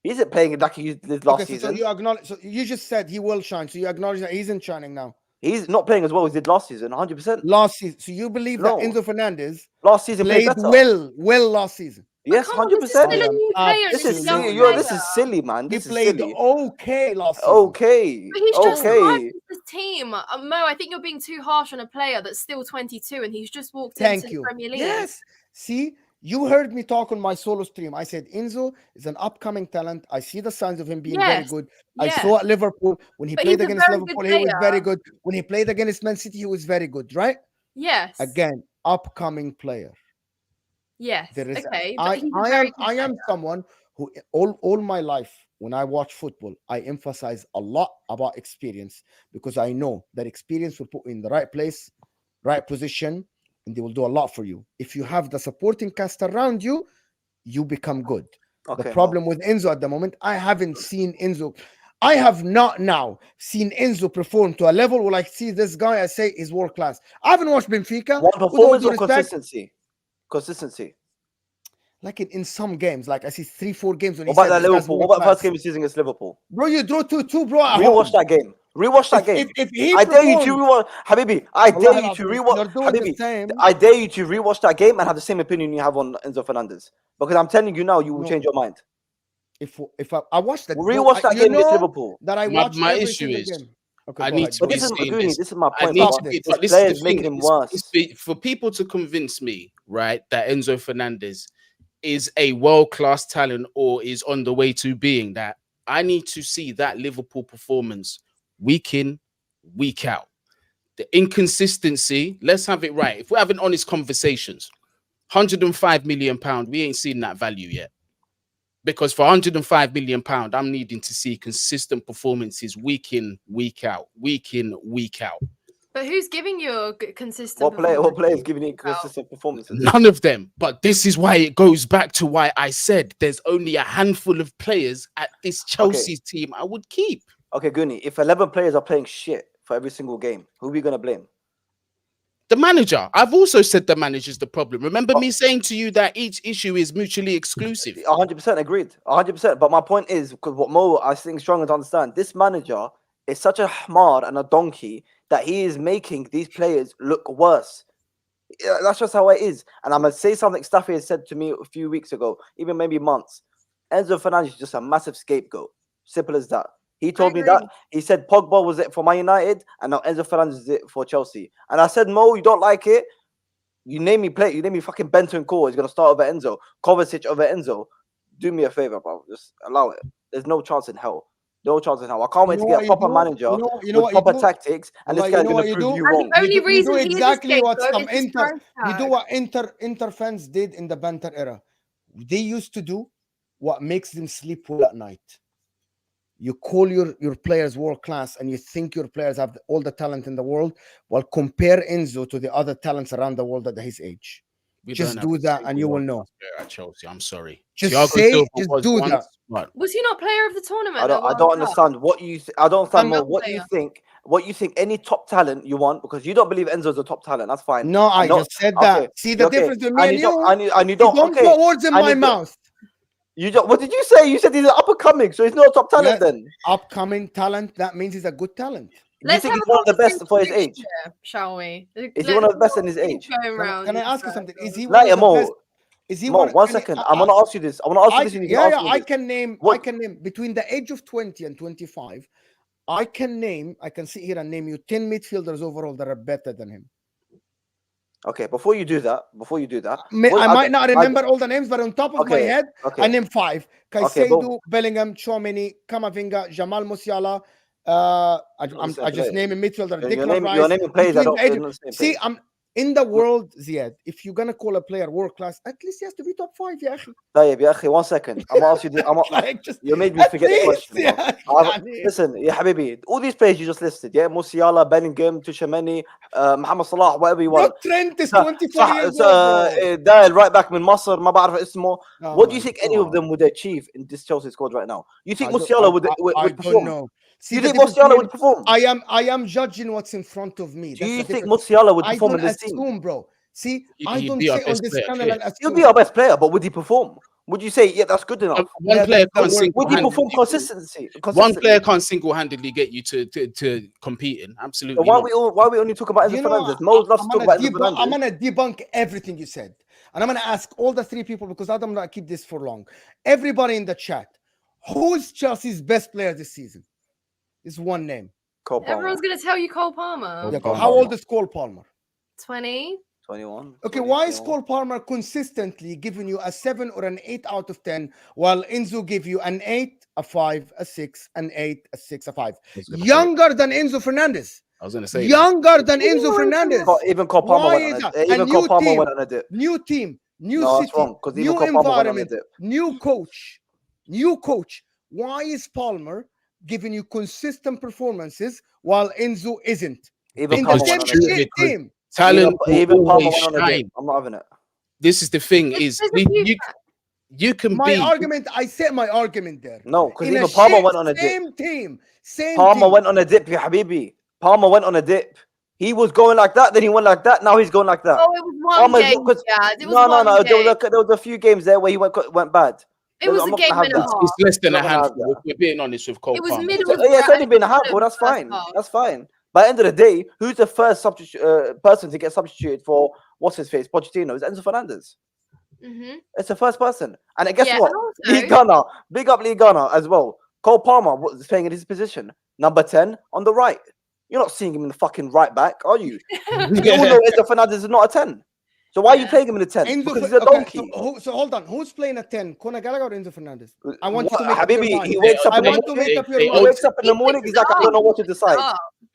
He isn't playing like he did last Okay, so season. you acknowledge. So you just said he will shine. So you acknowledge that he isn't shining now. He's not playing as well as he did last season, 100%. Last season. So you believe No. that Enzo Fernandez Last season played played better. well last season. Yes, Come on, this is still 100%. a new player. This This is is young silly. player. This is silly, man. He This is played silly. okay last season. Okay. But he's just Okay. arrived with this team. Mo, I think you're being too harsh on a player that's still 22 and he's just walked Thank into you. the Premier League. Yes. See, you heard me talk on my solo stream. I said Enzo is an upcoming talent. I see the signs of him being very Yes. good. Yes. I saw at Liverpool when he But played he's a against very good Liverpool, he was player. very good. When he played against Man City, he was very good, right? Yes. Again, upcoming player. Yes. There is Okay. But I he's a very good am player. someone who all my life when I watch football, I emphasize a lot about experience because I know that experience will put you in the right place, right position, and they will do a lot for you. If you have the supporting cast around you, you become good. Okay. The problem with Enzo at the moment, I haven't seen Enzo. I have not now seen Enzo perform to a level where I see this guy, I say is world class. I haven't watched Benfica. One with all performance due or respect, consistency? Consistency. like in some games, like I see 3-4 games when What he about said that this guy's Liverpool? world What about the first class. game of the season against Liverpool? Bro, you drew 2-2, bro. At Rewatch home. that game. Rewatch that game. If he I dare you to performed- rewatch, Habibi. I dare Wallahi you to Alazim, rewatch, you're doing the Habibi. same. I dare you to rewatch that game and have the same opinion you have on Enzo Fernandez. Because I'm telling you now, you will No. change your mind. If I watched that, bro, Rewatch that you game against know Liverpool. that I My- watched my every issue single is, game. Okay, I go need ahead, to go But be ahead. this is seeing Gooney, this. this is my I point, need bro. to be, This but this player is is the thing. making him worse. For people to convince me, right, that Enzo Fernandez is a world-class talent or is on the way to being that, I need to see that Liverpool performance week in, week out. The inconsistency, let's have it right. If we're having honest conversations, £105 million, we ain't seen that value yet. Because for £105 million, I'm needing to see consistent performances week in, week out, week in, week out. But who's giving you a consistent What player performance? is giving you consistent performances? None of them. But this is why it goes back to why I said there's only a handful of players at this Chelsea team I would keep. Okay, Gooney, if 11 players are playing shit for every single game, who are we going to blame? The manager. I've also said the manager's the problem. Remember me saying to you that each issue is mutually exclusive. 100% agreed. 100%. But my point is, because what Mo, I think, strongly to understand, this manager is such a hamar and a donkey that he is making these players look worse. Yeah, that's just how it is. And I'm going to say something Staffy has said to me a few weeks ago, even maybe months. Enzo Fernandez is just a massive scapegoat. Simple as that. He told me agree. that. He said Pogba was it for Man United, and now Enzo Fernandez is it for Chelsea. And I said, Mo, you don't like it? You name me fucking Benton Core is going to start over Enzo. Kovacic over Enzo. Do me a favor, bro. Just allow it. There's no chance in hell. No chance in hell. I can't wait to get a proper manager with proper tactics, and this guy's going to prove you wrong. And the only You reason do he is a exactly what scapegoat some is his Inter. price You do tag. what Inter fans did in the banter era. They used to do what makes them sleep well at night. You call your players world class, and you think your players have all the talent in the world. Well, compare Enzo to the other talents around the world at his age. We Just don't have do a that, single and you will world know. class player at Chelsea. I'm sorry. Just Thiago say, Silva just was do once, that. but Was he not player of the tournament? I though, don't World Cup? understand what you I don't understand more young what you player. think. What you think any top talent you want, because you don't believe Enzo's a top talent. That's fine. No, I know- just said that. okay, See the okay, difference between me and and you don't, you? and you You don't. don't Okay, put words in and my you don't- mouth. you don't. What did you say? You said he's an up and coming, so he's not a top talent Yeah. then. Upcoming talent, that means he's a good talent. Let's think have he's a one of the best conversation for his next age? year, shall we? Is he one of the best in his age? Going round Can I in ask you circles. something? Is he one Like of the Mo, best? Is he Mo, one? one can he- second. I'm gonna ask you this. I'm gonna ask you this. And you can yeah, answer me I this. can name. I What- can name between the age of 20 and 25. I can sit here and name you 10 midfielders overall that are better than him. Okay, before you do that, I might not remember all the names, but on top of my head, I name 5: Caicedo, Bellingham, Tchouameni, Camavinga, Jamal Musiala. I just name a midfielder. Declan Rice. You're naming players that Between the age don't. of- See, I'm in the world, Ziad. If you're gonna call a player world class, at least he has to be top 5, yeah. طيب يا أخي, 1 second. I'm gonna ask you this. Like, just You made me at forget the least, question. yeah. Listen, يا حبيبي, all these players you just listed, yeah, Musiala, Bellingham, Tchouameni, Mohamed Salah, whatever you Bro, want. Trent is 24 years old, bro. ده الرايت باك من مصر ما بعرف اسمه. Oh What do you my think any of God. them would achieve in this Chelsea squad right now? You think I don't- Musiala would I don't perform? know. See, You the think difference Musiala between- would perform? I am judging what's in front of me. Do That's you the think difference. Musiala would I perform don't in this team? assume, bro. See, He'd I don't be our say on best this player, channel clear. and assume. He'll be our best player, but would he perform? Would you say, yeah, that's good enough? One Yeah, player that can't word- single Would he perform consistency? One player can't single-handedly get you to competing. Absolutely. So why not. we only talk about Enzo You know, Fernandez? Mo loves to I'm talk gonna about Enzo Fernandez. I'm gonna debunk everything you said, and I'm gonna ask all the 3 people because I don't want to keep this for long. Everybody in the chat, who's Chelsea's best player this season? Is one name. Cole Palmer. Everyone's going to tell you Cole Palmer. Cole Yeah, Palmer. how old is Cole Palmer? 20. 21. Okay, 20, why is 21. Cole Palmer consistently giving you a 7 or an 8 out of 10, while Enzo give you an 8, a 5, a 6, an 8, a 6, a 5? Younger than Enzo Fernandez. I was going to say Younger than Enzo Fernandez. Even Cole Palmer Why went is on that? a, even A Cole new Palmer team. went on a dip. New team, new No, city, that's wrong, 'cause even new Cole Palmer went on a environment, dip. new coach, new coach. Why is Palmer giving you consistent performances while Enzo isn't? Even In Palmer the same went on a dip. shit team. talent Even will Palmer always went on a dip. shine. I'm not having it. This is the thing: is There's a few you can My be argument, I said my argument there. No, because In even a Palmer shit went on a dip. same team, same Palmer team. went on a dip, ya habibi. Palmer went on a dip. He was going like that, then he went like that. Now he's going like that. Oh, it was one Palmer's game. because- Yeah, it was No, one there game. was a few games there where he went bad. It was I'm a not gonna game have and a that. half. it's less than Not a gonna have handful. that. We're being honest with Cole It was Palmer. middle. So, yeah, it's only been a Middle handful. That's of the first fine. half. That's fine. By the end of the day, who's the first person to get substituted for what's his face? Pochettino. It's Enzo Fernandez. Mhm. It's the first person. And guess Yeah, what? and also- Lee Gunner, big up Lee Gunner as well. Cole Palmer was playing in his position, number 10 on the right. You're not seeing him in the fucking right back, are you? You all know Enzo Fernandez is not a 10. So why are you Yeah. playing him in the 10? Enzo Because he's Fer- a donkey. So hold on. Who's playing a 10? Conor Gallagher or Enzo Fernandez? I want you to make up Habibi, your mind. he wakes up I in the want to morning. make up your they He mind. wakes up in the morning. He's like, I don't know what to decide.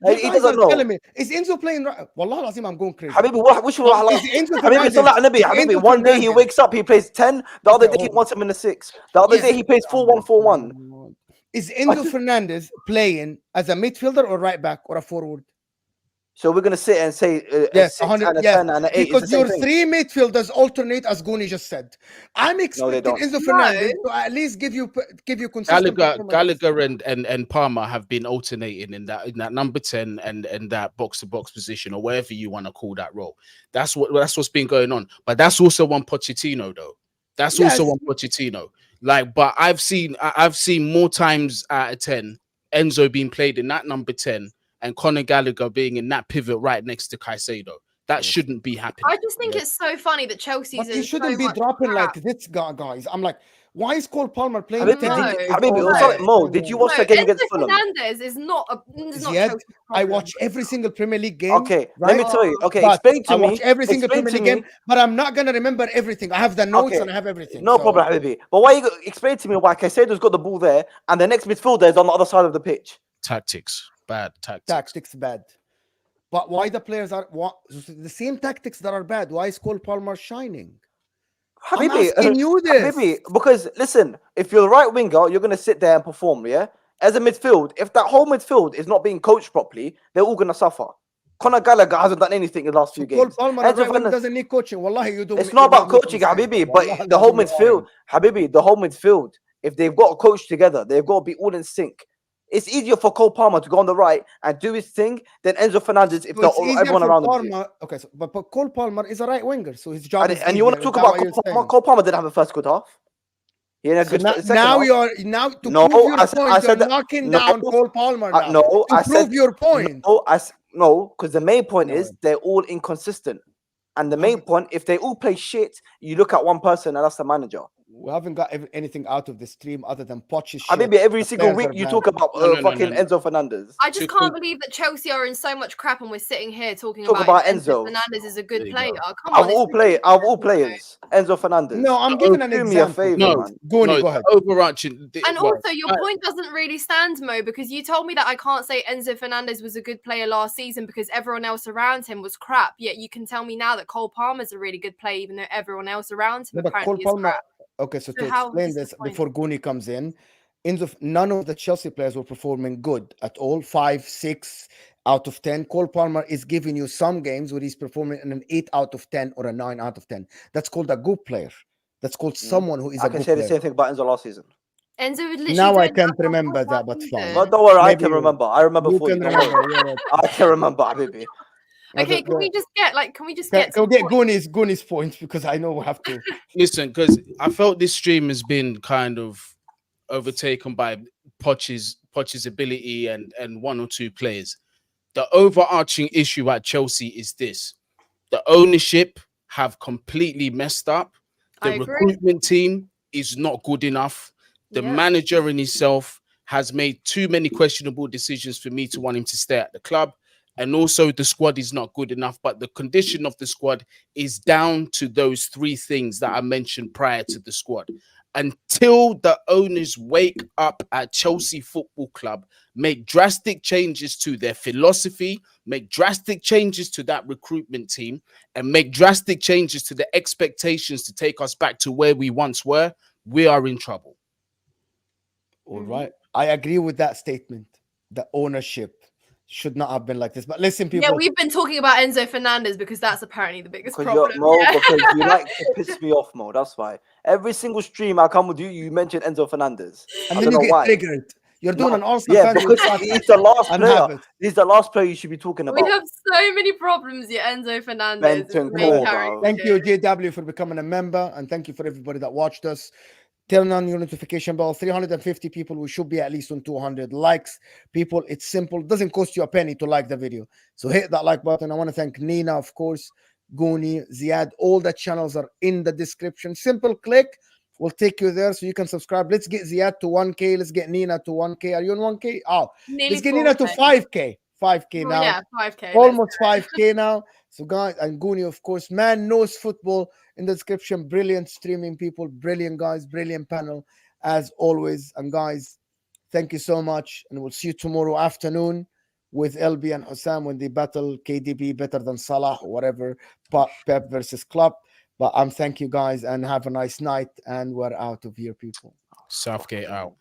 You He guys doesn't are know. telling me, is Enzo playing right? Wallah al-Azim, I'm going crazy. Habibi, which one? Is Enzo Habibi, Fernandez- Salah Nabi. is Habibi, Enzo one day he Fernandez- wakes up, he plays 10. The other day he hold on. wants him in the 6. The other Yes. day he plays 4-1-4-1. Is Enzo Fernandez playing as a midfielder or right back or a forward? So we're gonna sit and say a Yes, 6 100. and a Yes, 10 and an 8 is the because same your thing. 3 midfielders alternate, as Goni just said. I'm expecting don't. Enzo Fernandez to at least give you consistent performances. Gallagher and Palmer have been alternating in that number 10 and that box-to-box position, or whatever you want to call that role. That's what's been going on. But that's also one Pochettino, though. That's also Yes. one Pochettino. Like, but I've seen more times out of 10 Enzo being played in that number 10 and Conor Gallagher being in that pivot right next to Caicedo. That shouldn't be happening. I just think it's so funny that Chelsea's But in he shouldn't so be much dropping crap. like this, guys. I'm like, why is Cole Palmer playing? Habibi, No. Did you watch that game against Enzo Fulham? Fernandez is not Ziad, Chelsea's I problem. watch every single Premier League game. Okay, right? let me tell you. Okay, But explain to I me. watch every single explain Premier to League me. game, but I'm not gonna remember everything. I have the notes Okay, and I have everything. No so- problem, Habibi. But why you explain to me why Caicedo's got the ball there and the next midfielder is on the other side of the pitch? Tactics. Bad tactics. Tactics bad. But why the players are the same tactics that are bad? Why is Cole Palmer shining? I'm Habibi, asking you this. Habibi, because listen, if you're the right winger, you're gonna sit there and perform, yeah? As a midfield, if that whole midfield is not being coached properly, they're all gonna suffer. Conor Gallagher hasn't done anything in the last few Cole games. Palmer Enzo right wing Fernandez- doesn't need coaching. Wallahi, you don't. It's not about coaching, Habibi, but the whole midfield, Habibi, the whole midfield. If they've got a coach together, they've got to be all in sync. It's easier for Cole Palmer to go on the right and do his thing than Enzo Fernandez if everyone around him. Palmer, okay, but Cole Palmer is a right winger, so his job is And you want to easier. talk Is that about what you're Cole Palmer? saying? Cole Palmer didn't have a first good half. He in a So good second now half. you're now to No, prove your I said- point. I said You're that- knocking no, down Cole Palmer now. no, to I prove said your point. no, because the main point No. is they're all inconsistent. And the No, main but- point, if they all play shit, you look at one person and that's the manager. We haven't got anything out of the stream other than Poch's I shit. mean, every The single players week are you bad. talk about No, fucking no. Enzo Fernandez. I just To can't con- believe that Chelsea are in so much crap and we're sitting here talking Talk about about if Enzo Enzo. Fernandez is a good There you player. go. Come on, Of it's all ridiculous. players, Enzo Fernandez. No, I'm giving an Do me a example. favor, No, man. Gooney, no, go ahead. overarching. And also, your point doesn't really stand, Mo, because you told me that I can't say Enzo Fernandez was a good player last season because everyone else around him was crap. Yet you can tell me now that Cole Palmer's a really good player, even though everyone else around him No, but Cole apparently is Palmer. crap. Okay, so to So how explain is this the point? before Gooney comes in, none of the Chelsea players were performing good at all. 5, 6 out of 10. Cole Palmer is giving you some games where he's performing in an 8 out of 10 or a 9 out of 10. That's called a good player. That's called someone who is I a can good say the player. same thing about Enzo last season. Enzo would literally Now I doing can't nothing remember last that, but fine. season. But don't worry, I Maybe can you- remember. I remember You for you. can Don't remember. worry. You're right. I can remember, baby. Okay, can we just get Can to we the get point? Gooney's points because I know we have to. Listen, because I felt this stream has been kind of overtaken by Poch's ability and one or two players. The overarching issue at Chelsea is this: the ownership have completely messed up. I The agree. recruitment team is not good enough. The Yeah. manager in himself has made too many questionable decisions for me to want him to stay at the club. And also the squad is not good enough, but the condition of the squad is down to those three things that I mentioned prior to the squad. Until the owners wake up at Chelsea Football Club, make drastic changes to their philosophy, make drastic changes to that recruitment team, and make drastic changes to the expectations to take us back to where we once were, we are in trouble. All right. I agree with that statement. The ownership should not have been like this. But listen, people. Yeah, we've been talking about Enzo Fernandez because that's apparently the biggest Because problem. you're Mo, Yeah. because you like to piss me off, Mo. That's why. Every single stream I come with you, you mention Enzo Fernandez. And I then don't you know get why. triggered. You're doing No, an Arsenal yeah, fan. because he's the last and player. have it. He's the last player you should be talking We about. have so many problems, yeah, Enzo Fernandez. is the Benton main Cole, character bro. Thank you, here. JW, for becoming a member. And thank you for everybody that watched us. Turn on your notification bell. 350 people. We should be at least on 200 likes. People, it's simple. It doesn't cost you a penny to like the video. So hit that like button. I want to thank Nina, of course, Gooney, Ziad. All the channels are in the description. Simple click will take you there so you can subscribe. Let's get Ziad to 1K. Let's get Nina to 1K. Are you on 1K? Oh, Nearly let's get Nina to 4K. 5K. 5K Well, now. yeah, 5K. Almost 5K now. So guys, and Gooney, of course, man knows football in the description. Brilliant streaming people, brilliant guys, brilliant panel as always. And guys, thank you so much. And we'll see you tomorrow afternoon with LB and Hussam when they battle KDB better than Salah or whatever. Pep versus Klopp. But thank you guys and have a nice night. And we're out of here, people. Southgate out.